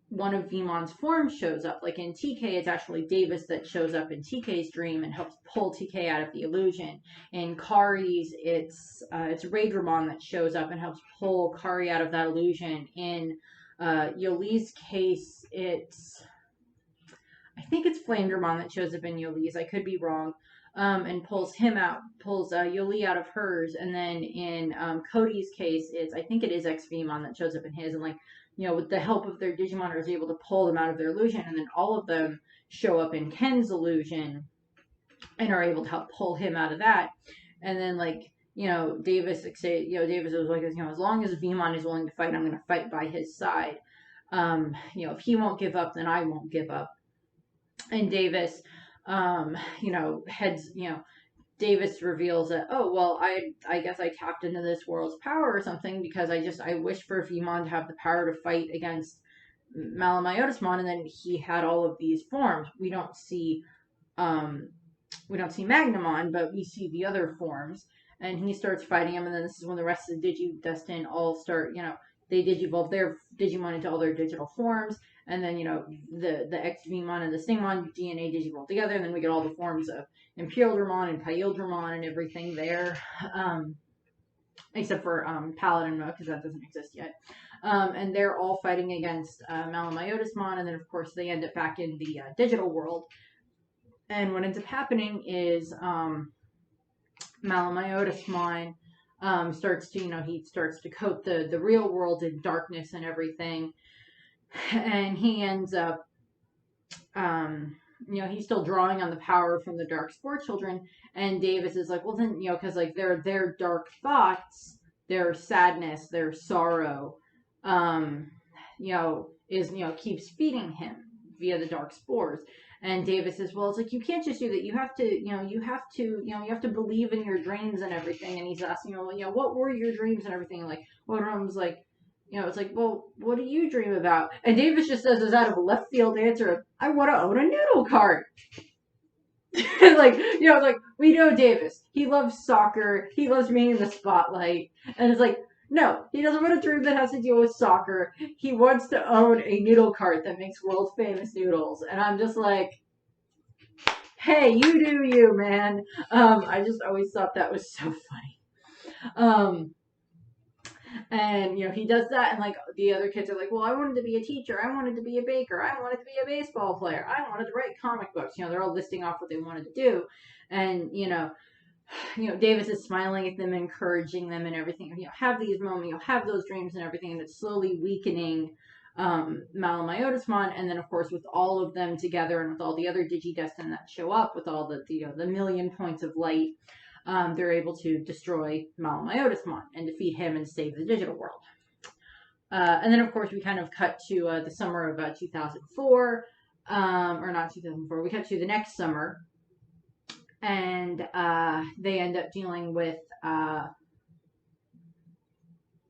one of Veemon's forms shows up. Like in TK, it's actually Davis that shows up in TK's dream and helps pull TK out of the illusion. In Kari's, it's Raidramon that shows up and helps pull Kari out of that illusion. In Yolee's case, I think it's Flamedramon that shows up in Yolee's. I could be wrong. And pulls Yolee out of hers. And then in Cody's case, I think it is Veemon that shows up in his, and like, you know, with the help of their Digimon, is able to pull them out of their illusion, and then all of them show up in Ken's illusion and are able to help pull him out of that. And then, like, you know, Davis was like, you know, as long as Veemon is willing to fight, I'm going to fight by his side. You know, if he won't give up, then I won't give up. And Davis, you know, Davis reveals that, oh, well, I guess I tapped into this world's power or something, because I wish for Veemon to have the power to fight against Motomiya, and then he had all of these forms. We don't see Magnamon, but we see the other forms, and he starts fighting him, and then this is when the rest of the DigiDestined all start, you know, they digivolve their Digimon into all their digital forms, and then, you know, the Veemon and the Stingmon DNA digivolve together, and then we get all the forms of Imperialdramon and Pyldramon and everything there, except for Paladin mode, because that doesn't exist yet. And they're all fighting against Motomiya, and then of course they end up back in the digital world. And what ends up happening is Motomiya starts to, you know, he starts to coat the real world in darkness and everything, and he ends up you know, he's still drawing on the power from the Dark Spore Children, and Davis is like, well then, you know, because like their dark thoughts, their sadness, their sorrow, you know, keeps feeding him via the dark spores. And Davis says, well, it's like, you can't just do that. You have to believe in your dreams and everything. And he's asking, you know, what were your dreams and everything? And like, Motorum's like, you know, it's like, well, what do you dream about? And Davis just says, as out of a left field answer, I want to own a noodle cart. Like, you know, like, we know Davis. He loves soccer. He loves being in the spotlight. And it's like, no, he doesn't want a dream that has to deal with soccer. He wants to own a noodle cart that makes world famous noodles. And I'm just like, hey, you do you, man. I just always thought that was so funny. And, you know, he does that, and, like, the other kids are like, well, I wanted to be a teacher, I wanted to be a baker, I wanted to be a baseball player, I wanted to write comic books. You know, they're all listing off what they wanted to do. And, you know, Davis is smiling at them, encouraging them and everything. Have these moments, have those dreams and everything, and it's slowly weakening Motomiya. And then, of course, with all of them together and with all the other DigiDestined that show up, with all the million points of light, they're able to destroy Motomiya and defeat him and save the digital world. And then, of course, we kind of cut to the summer of 2004, or not 2004. We cut to the next summer, and they end up dealing with.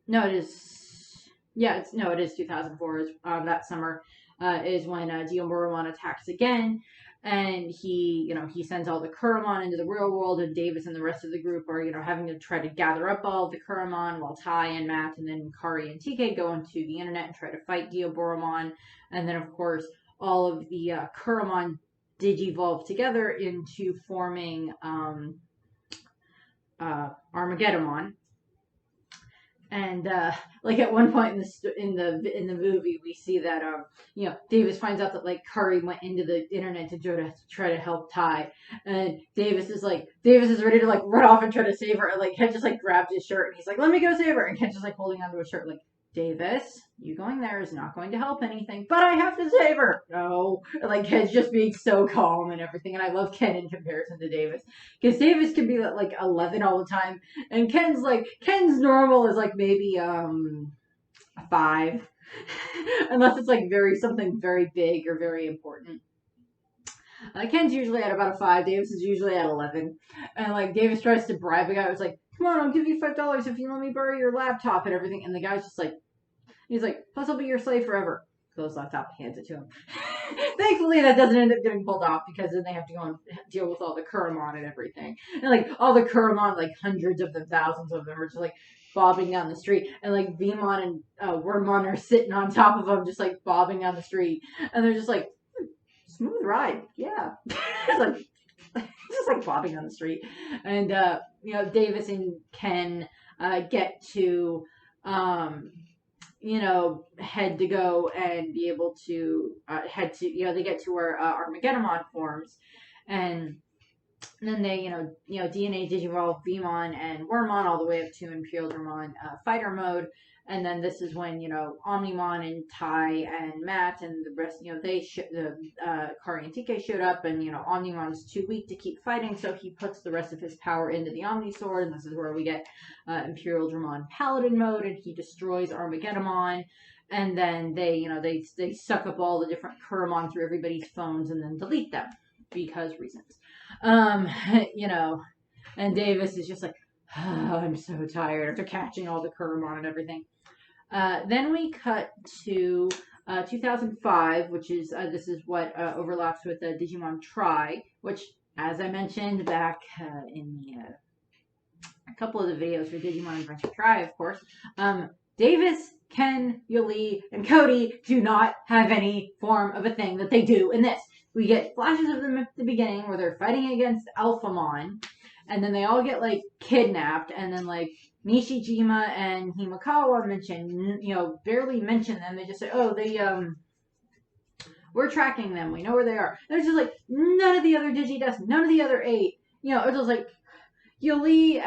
It is 2004. That summer is when Digimon attacks again, and he sends all the Kuramon into the real world, and Davis and the rest of the group are having to try to gather up all the Kuramon, while Tai and Matt and then Kari and TK go into the internet and try to fight Digimon, and then of course all of the Kuramon digivolve together into forming Armageddon. And like at one point in the movie, we see that Davis finds out that like Kari went into the internet to try to help Tai, and Davis is ready to like run off and try to save her, and like Ken just like grabs his shirt and he's like, "Let me go save her," and Ken's just like holding onto his shirt like, "Davis, you going there is not going to help anything, but I have to save her." No, and, like Ken's just being so calm and everything, and I love Ken in comparison to Davis, because Davis can be like 11 all the time, and Ken's normal is like maybe 5, unless it's like something very big or very important. Ken's usually at about a 5. Davis is usually at 11, and like Davis tries to bribe a guy who's like, "Come on, I'll give you $5 if you let me borrow your laptop and everything," and the guy's just like. He's like, "Plus I'll be your slave forever." Close laptop, hands it to him. Thankfully, that doesn't end up getting pulled off, because then they have to go and deal with all the Kuramon and everything. And like all the Kuramon, like hundreds of them, thousands of them, are just like bobbing down the street. And like Veemon and Wormmon are sitting on top of them, just like bobbing down the street. And they're just like, "Smooth ride, yeah." It's like just like bobbing down the street. And Davis and Ken get to. Head to go and be able to they get to where Armageddon forms, and then they, DNA Digivolve Veemon and Wormmon all the way up to Imperial Dramon fighter mode. And then this is when, Omnimon and Tai and Matt and the rest, Kari and TK showed up, and, Omnimon's too weak to keep fighting, so he puts the rest of his power into the Omni Sword, and this is where we get Imperial Dramon Paladin mode, and he destroys Armageddon. And then they suck up all the different Kuramon through everybody's phones and then delete them, because reasons. And Davis is just like, "Oh, I'm so tired," after catching all the Kuramon and everything. Then we cut to 2005, which is this is what overlaps with Digimon Tri, which, as I mentioned back in a couple of the videos for Digimon Adventure Tri, of course, Davis, Ken, Yuli, and Cody do not have any form of a thing that they do in this. We get flashes of them at the beginning where they're fighting against Alphamon, and then they all get like kidnapped, and then like Nishijima and Himakawa barely mention them. They just say, "Oh, we're tracking them. We know where they are." And it's just like none of the other DigiDestined, none of the other 8. It's just like Yuli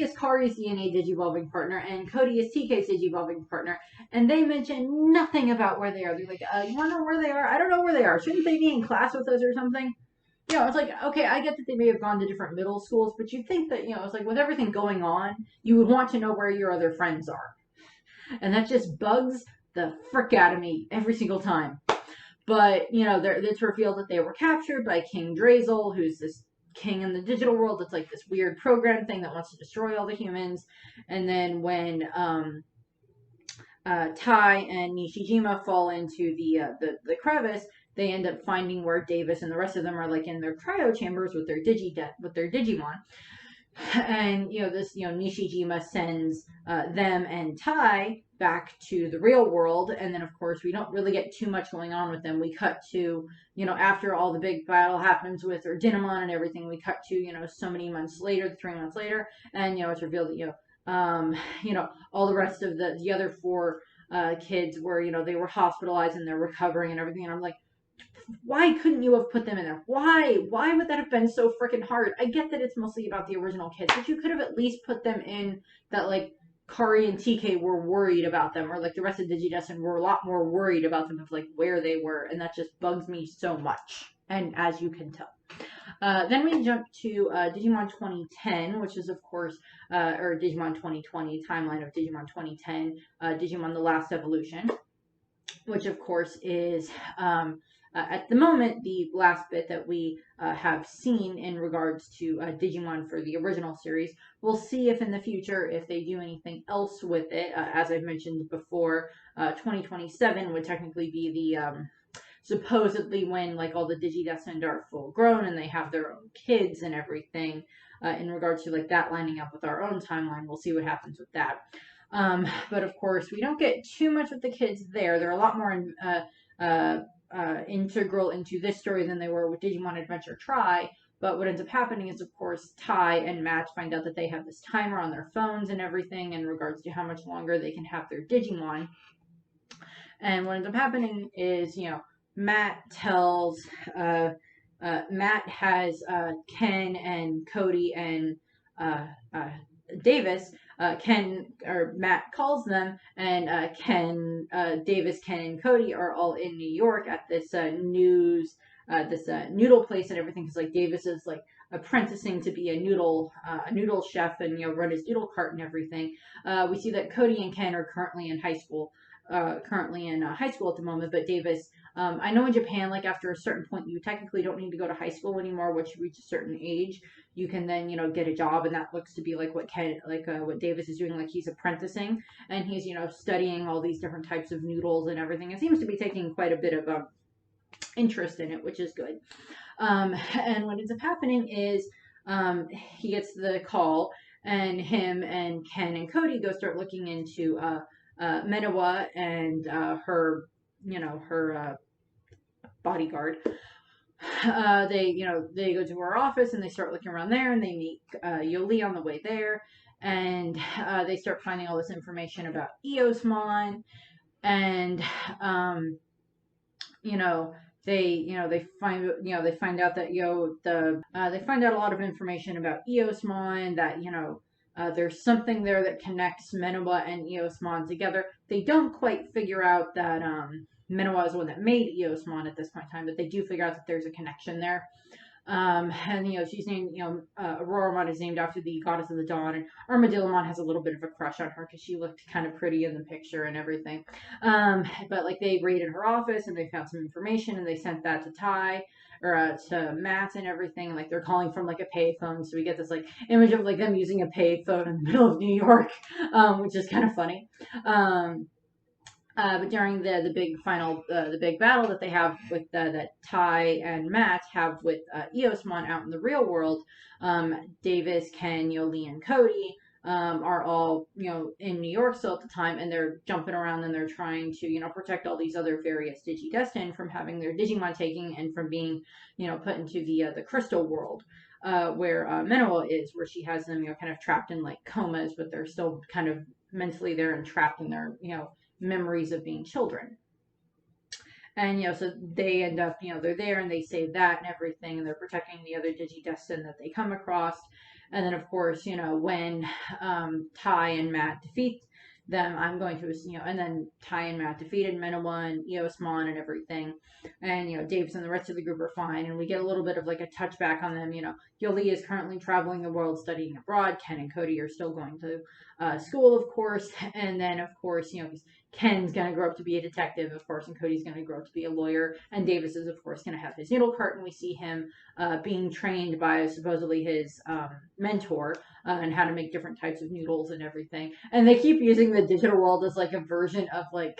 is Kari's DNA digivolving partner, and Cody is TK's digivolving partner, and they mention nothing about where they are. They're like, "You want to know where they are? I don't know where they are. Shouldn't they be in class with us or something?" It's like, okay, I get that they may have gone to different middle schools, but you'd think that, it's like with everything going on, you would want to know where your other friends are. And that just bugs the frick out of me every single time. But, it's revealed that they were captured by King Drazel, who's this king in the digital world that's like this weird program thing that wants to destroy all the humans. And then when Tai and Nishijima fall into the crevice, they end up finding where Davis and the rest of them are like in their cryo chambers with their Digimon. And Nishijima sends them and Tai back to the real world, and then of course we don't really get too much going on with them. We cut to after all the big battle happens with Dinamon and everything, we cut to so many months later, 3 months later, and it's revealed that all the rest of the other 4 kids were they were hospitalized and they're recovering and everything, and I'm like, why couldn't you have put them in there? Why would that have been so freaking hard? I get that it's mostly about the original kids, but you could have at least put them in that, like, Kari and TK were worried about them, or like the rest of DigiDestined were a lot more worried about them, of like where they were, and that just bugs me so much. And as you can tell. Then we jump to Digimon 2010, which is, of course, or Digimon 2020, timeline of Digimon 2010, Digimon The Last Evolution, which, of course, is, at the moment, the last bit that we have seen in regards to Digimon for the original series. We'll see if in the future, if they do anything else with it. As I've mentioned before, 2027 would technically be the supposedly when, like, all the DigiDestined are full grown and they have their own kids and everything, in regards to like that lining up with our own timeline. We'll see what happens with that. But of course, we don't get too much with the kids there. They're a lot more integral into this story than they were with Digimon Adventure Tri. But what ends up happening is, of course, Tai and Matt find out that they have this timer on their phones and everything in regards to how much longer they can have their Digimon. And what ends up happening is, Matt tells, Matt has Ken and Cody and Davis. Matt calls them, and Ken, Davis, Ken, and Cody are all in New York at this noodle place and everything, because like Davis is like apprenticing to be a noodle chef and run his noodle cart and everything. We see that Cody and Ken are currently in high school. At the moment, but Davis, I know in Japan, like after a certain point, you technically don't need to go to high school anymore. Once you reach a certain age, you can then, get a job, and that looks to be like what what Davis is doing. Like he's apprenticing, and he's, studying all these different types of noodles and everything. It seems to be taking quite a bit of interest in it, which is good. And what ends up happening is, he gets the call, and him and Ken and Cody go start looking into Menawa and her bodyguard. They go to her office and they start looking around there, and they meet Yoli on the way there, and they start finding all this information about Eosmon, and they find out that they find out a lot of information about Eosmon, that there's something there that connects Menawa and Eosmon together. They don't quite figure out that Menawa is the one that made Eosmon at this point in time, but they do figure out that there's a connection there. And she's named, Auroramon is named after the goddess of the dawn, and Armadillomon has a little bit of a crush on her because she looked kind of pretty in the picture and everything. But like they raided her office and they found some information, and they sent that to Tai, or to Matt and everything. And like they're calling from like a payphone, so we get this like image of like them using a payphone in the middle of New York, which is kind of funny. But during the big final, the big battle that they have with that Tai and Matt have with Eosmon out in the real world, Davis, Ken, Yoli, and Cody are all in New York still at the time, and they're jumping around and they're trying to protect all these other various DigiDestined from having their Digimon taken and from being put into the crystal world. Where Menawa is, where she has them kind of trapped in like comas, but they're still kind of mentally there and trapped in their memories of being children. And so they end up they're there and they save that and everything, and they're protecting the other DigiDestined that they come across. And then of course when Tai and Matt defeat them, I'm going to and then Tai and Matt defeated Menawa and Eosmon and everything, and Davis and the rest of the group are fine, and we get a little bit of like a touchback on them. Yoli is currently traveling the world studying abroad. Ken and Cody are still going to school, of course, and then of course Ken's going to grow up to be a detective, of course, and Cody's going to grow up to be a lawyer, and Davis is, of course, going to have his noodle cart, and we see him being trained by supposedly his mentor and how to make different types of noodles and everything. And they keep using the digital world as like a version of like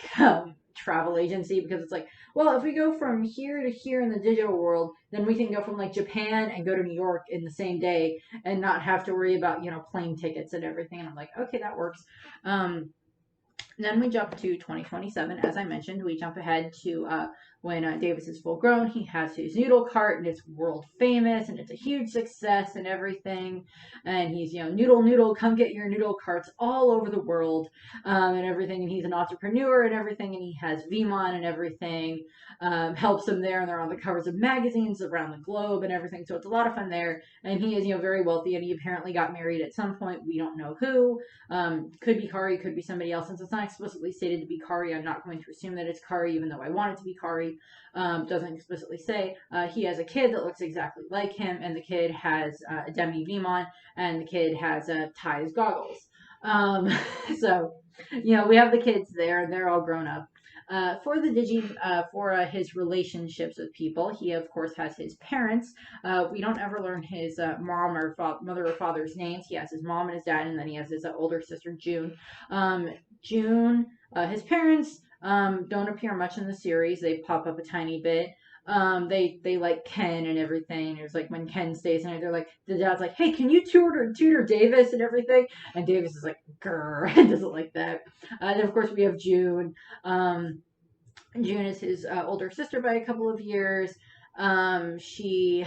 travel agency, because it's like, well, if we go from here to here in the digital world, then we can go from like Japan and go to New York in the same day and not have to worry about plane tickets and everything. And I'm like, okay, that works. Then we jump to 2027. As I mentioned, we jump ahead to when Davis is full grown, he has his noodle cart, and it's world famous, and it's a huge success and everything. And he's, noodle, noodle, come get your noodle carts all over the world, and everything. And he's an entrepreneur and everything, and he has Veemon and everything, helps them there, and they're on the covers of magazines around the globe and everything. So it's a lot of fun there. And he is, very wealthy, and he apparently got married at some point. We don't know who. Could be Kari, could be somebody else. Since it's not explicitly stated to be Kari, I'm not going to assume that it's Kari, even though I want it to be Kari. Doesn't explicitly say. He has a kid that looks exactly like him, and the kid has a Demi Veemon, and the kid has Ty's goggles. So, we have the kids there, and they're all grown up. For his relationships with people, he of course has his parents. We don't ever learn his mother or father's names. He has his mom and his dad, and then he has his older sister June. His parents don't appear much in the series. They pop up a tiny bit. They like Ken and everything. There's like when Ken stays in it, they're like, the dad's like, hey, can you tutor Davis and everything? And Davis is like, grr, doesn't like that. Then of course we have June. June is his older sister by a couple of years. She,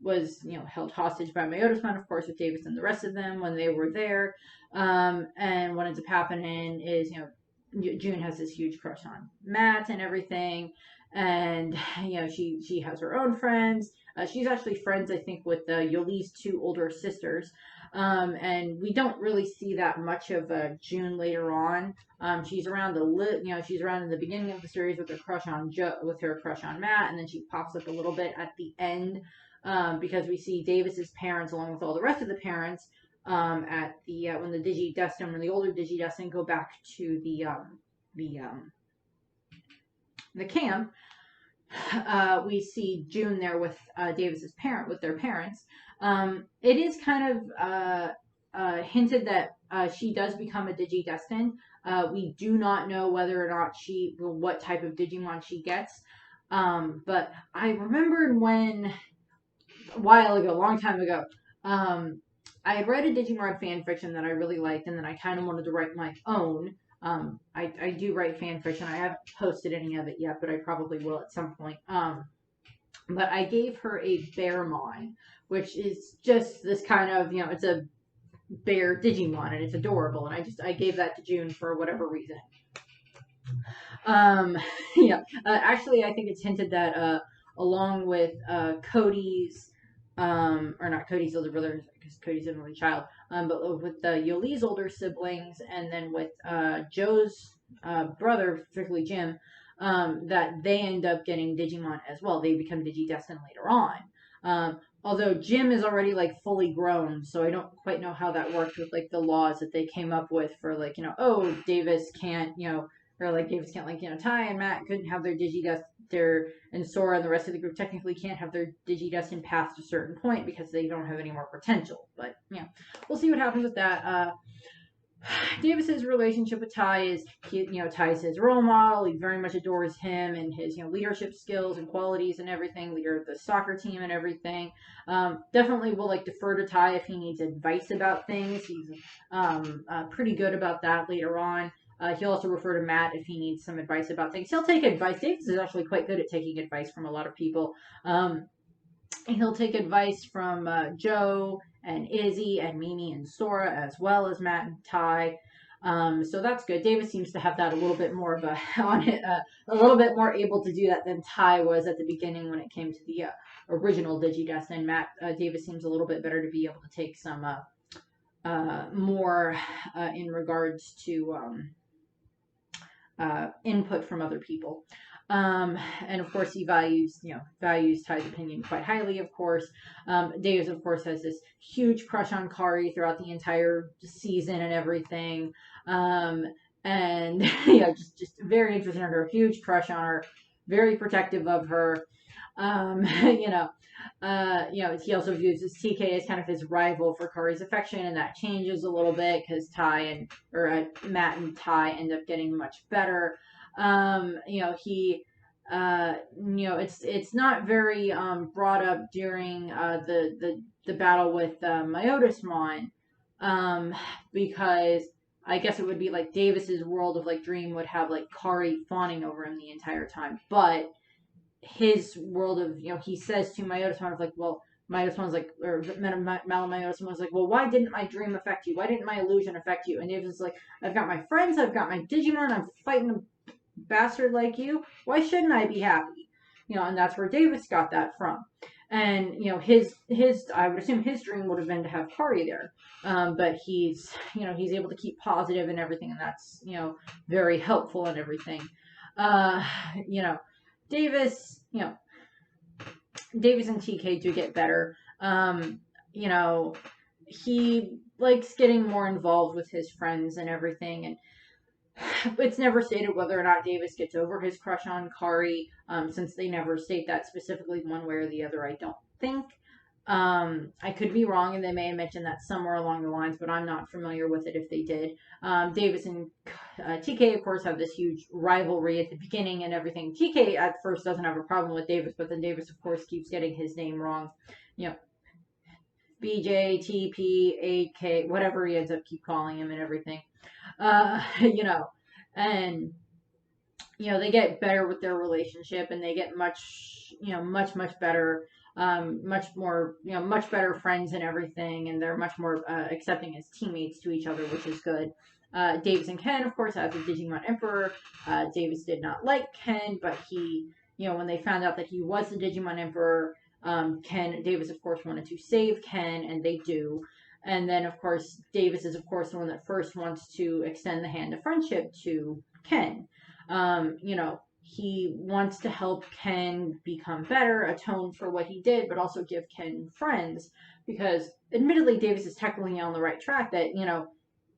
was, held hostage by Motomiya, of course, with Davis and the rest of them when they were there. And what ends up happening is, June has this huge crush on Matt and everything. And, she has her own friends. She's actually friends, I think, with Yolee's two older sisters. And we don't really see that much of June later on. She's around she's around in the beginning of the series with her crush on Matt, and then she pops up a little bit at the end, because we see Davis's parents along with all the rest of the parents, at the when the older DigiDestined go back to the camp. We see June there with their parents. It is kind of hinted that she does become a DigiDestined. We do not know whether or not what type of Digimon she gets. But I remembered a long time ago, I had read a Digimon fan fiction that I really liked, and then I kind of wanted to write my own. I do write fan fiction. I haven't posted any of it yet, but I probably will at some point. But I gave her a Veemon, which is just this kind of, it's a bear Digimon, and it's adorable, and I gave that to June for whatever reason. Actually, I think it's hinted that, along with Cody's, or not Cody's older brother, because Cody's an only child, but with Yolee's older siblings, and then with Joe's brother, particularly Jim, that they end up getting Digimon as well. They become DigiDestined later on. Although Jim is already like fully grown, so I don't quite know how that works with like the laws that they came up with for like, Davis can't, or like Davis can't, like, Ty and Matt couldn't have their and Sora and the rest of the group technically can't have their DigiDestined past a certain point because they don't have any more potential. But we'll see what happens with that. Davis's relationship with Ty is, Ty's his role model. He very much adores him and his, leadership skills and qualities and everything. Leader of the soccer team and everything. Definitely will like defer to Ty if he needs advice about things. He's pretty good about that later on. He'll also refer to Matt if he needs some advice about things. He'll take advice. Davis is actually quite good at taking advice from a lot of people. He'll take advice from Joe and Izzy and Mimi and Sora, as well as Matt and Ty. So that's good. Davis seems to have that a little bit more of a little bit more able to do that than Ty was at the beginning when it came to the original DigiDestined. Davis seems a little bit better to be able to take some more in regards to input from other people. And of course he values Ty's opinion quite highly, of course. Davis, of course, has this huge crush on Kari throughout the entire season and everything. And just very interested in her, huge crush on her, very protective of her. He also views his TK as kind of his rival for Kari's affection, and that changes a little bit because Matt and Ty end up getting much better. It's not very brought up during the battle with Motomiya, because I guess it would be like Davis's world of like dream would have like Kari fawning over him the entire time, but his world of, he says to Mayoda-san of like, well, Mayoda-san's like, or Mayoda-san was like, well, why didn't my dream affect you? Why didn't my illusion affect you? And Davis is like, I've got my friends, I've got my Digimon, I'm fighting a bastard like you. Why shouldn't I be happy? And that's where Davis got that from. And his I would assume his dream would have been to have Kari there, but he's able to keep positive and everything, and that's very helpful and everything. You know, Davis, Davis and TK do get better. He likes getting more involved with his friends and everything, and it's never stated whether or not Davis gets over his crush on Kari, since they never state that specifically one way or the other, I don't think. I could be wrong, and they may have mentioned that somewhere along the lines, but I'm not familiar with it if they did. Davis and TK, of course, have this huge rivalry at the beginning and everything. TK at first doesn't have a problem with Davis, but then Davis, of course, keeps getting his name wrong. BJ, TP, AK, whatever he ends up keep calling him and everything. And they get better with their relationship, and they get much better, much more, much better friends and everything, and they're much more accepting as teammates to each other, which is good. Davis and Ken, of course, as the Digimon Emperor, Davis did not like Ken, but he, when they found out that he was the Digimon Emperor, Davis, of course, wanted to save Ken, and they do. And then, of course, Davis is, of course, the one that first wants to extend the hand of friendship to Ken. He wants to help Ken become better, atone for what he did, but also give Ken friends. Because, admittedly, Davis is technically on the right track that,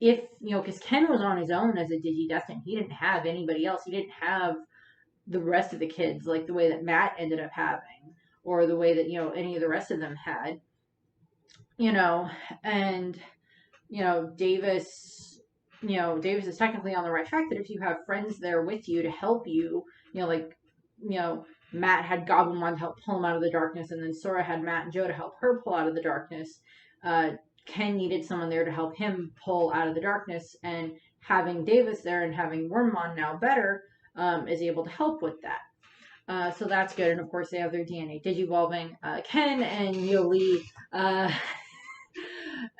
because Ken was on his own as a DigiDestined. He didn't have anybody else. He didn't have the rest of the kids, like the way that Matt ended up having, or the way that, any of the rest of them had. And Davis is technically on the right track, that if you have friends there with you to help you, Matt had Goblimon to help pull him out of the darkness, and then Sora had Matt and Joe to help her pull out of the darkness. Ken needed someone there to help him pull out of the darkness, and having Davis there and having Wormmon now better, is able to help with that. So that's good. And of course they have their DNA digivolving. Ken and Yoli,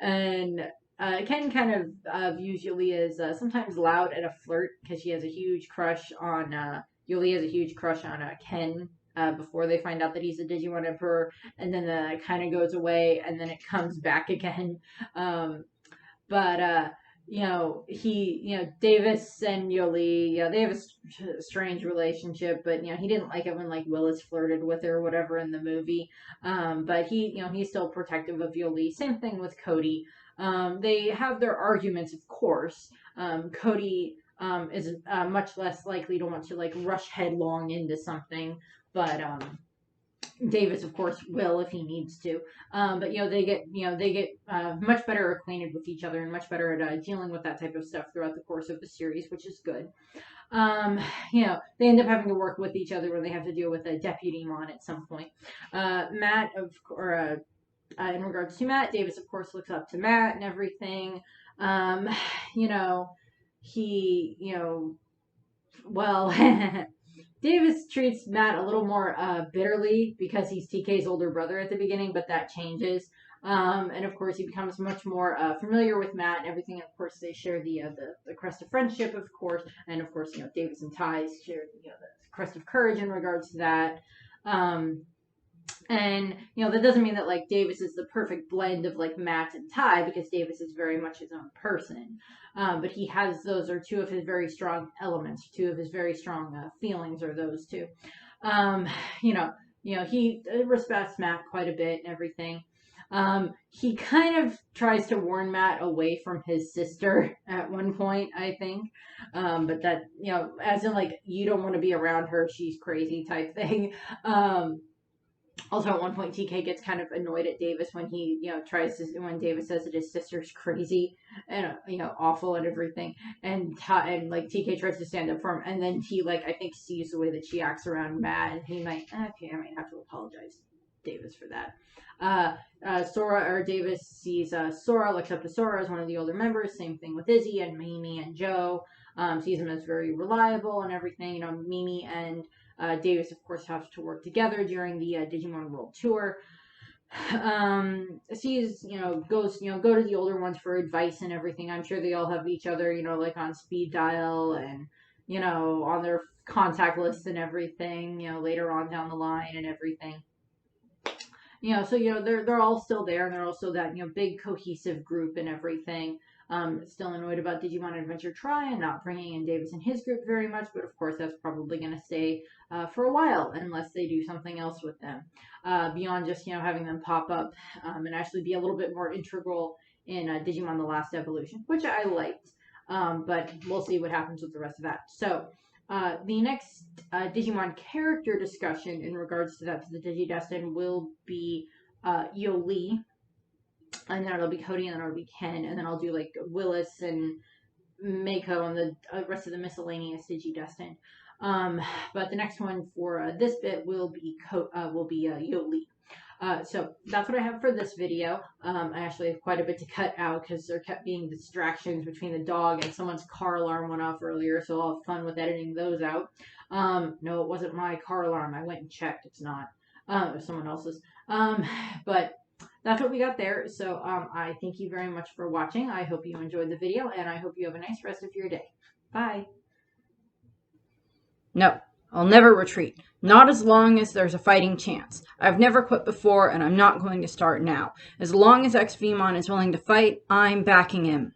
and Ken kind of views Yoli as sometimes loud and a flirt, because she has a huge crush on, Yoli has a huge crush on Ken before they find out that he's a Digimon Emperor, and then it kind of goes away, and then it comes back again. Davis and Yoli, they have a strange relationship, but, he didn't like it when, like, Willis flirted with her or whatever in the movie. But he's still protective of Yoli. Same thing with Cody. They have their arguments, of course. Cody, is much less likely to want to, like, rush headlong into something, but, Davis, of course, will if he needs to. But they get much better acquainted with each other, and much better at dealing with that type of stuff throughout the course of the series, which is good. They end up having to work with each other when they have to deal with a Deputymon at some point. Matt, in regards to Matt, Davis, of course, looks up to Matt and everything. Davis treats Matt a little more bitterly because he's TK's older brother at the beginning, but that changes. And of course, he becomes much more familiar with Matt and everything. Of course, they share the crest of friendship, of course, and of course, Davis and Ty share the crest of courage in regards to that. And that doesn't mean that like Davis is the perfect blend of like Matt and Ty, because Davis is very much his own person. But he has, those are two of his very strong elements, two of his very strong feelings are those two. He respects Matt quite a bit and everything. He kind of tries to warn Matt away from his sister at one point, I think. But that, as in like, you don't want to be around her, she's crazy type thing. Also, at one point, TK gets kind of annoyed at Davis when he, when Davis says that his sister's crazy and, awful and everything. And TK tries to stand up for him. And then he, I think sees the way that she acts around Matt. And he might, I might have to apologize Davis for that. Sora or Davis sees Sora, looks up to Sora as one of the older members. Same thing with Izzy and Mimi and Joe. Sees him as very reliable and everything. You know, Mimi and Davis, of course, have to work together during the Digimon World Tour. Sees, goes, go to the older ones for advice and everything. I'm sure they all have each other, like on speed dial and, on their contact list and everything, later on down the line and everything. So, they're all still there, and they're also that, big cohesive group and everything. Still annoyed about Digimon Adventure Try and not bringing in Davis and his group very much, but of course that's probably going to stay for a while unless they do something else with them. Beyond just, having them pop up and actually be a little bit more integral in Digimon The Last Evolution, which I liked. But we'll see what happens with the rest of that. So, the next Digimon character discussion in regards to that, to the DigiDestined, will be Yoli. And then it'll be Cody, and then it'll be Ken, and then I'll do like Willis and Mako and the rest of the miscellaneous DigiDestined. But the next one for this bit will be Yoli. So that's what I have for this video. I actually have quite a bit to cut out because there kept being distractions between the dog and someone's car alarm went off earlier, so I'll have fun with editing those out. No, it wasn't my car alarm. I went and checked. It's not. It was someone else's. But that's what we got there. So I thank you very much for watching. I hope you enjoyed the video, and I hope you have a nice rest of your day. Bye. No, I'll never retreat. Not as long as there's a fighting chance. I've never quit before, and I'm not going to start now. As long as Veemon is willing to fight, I'm backing him.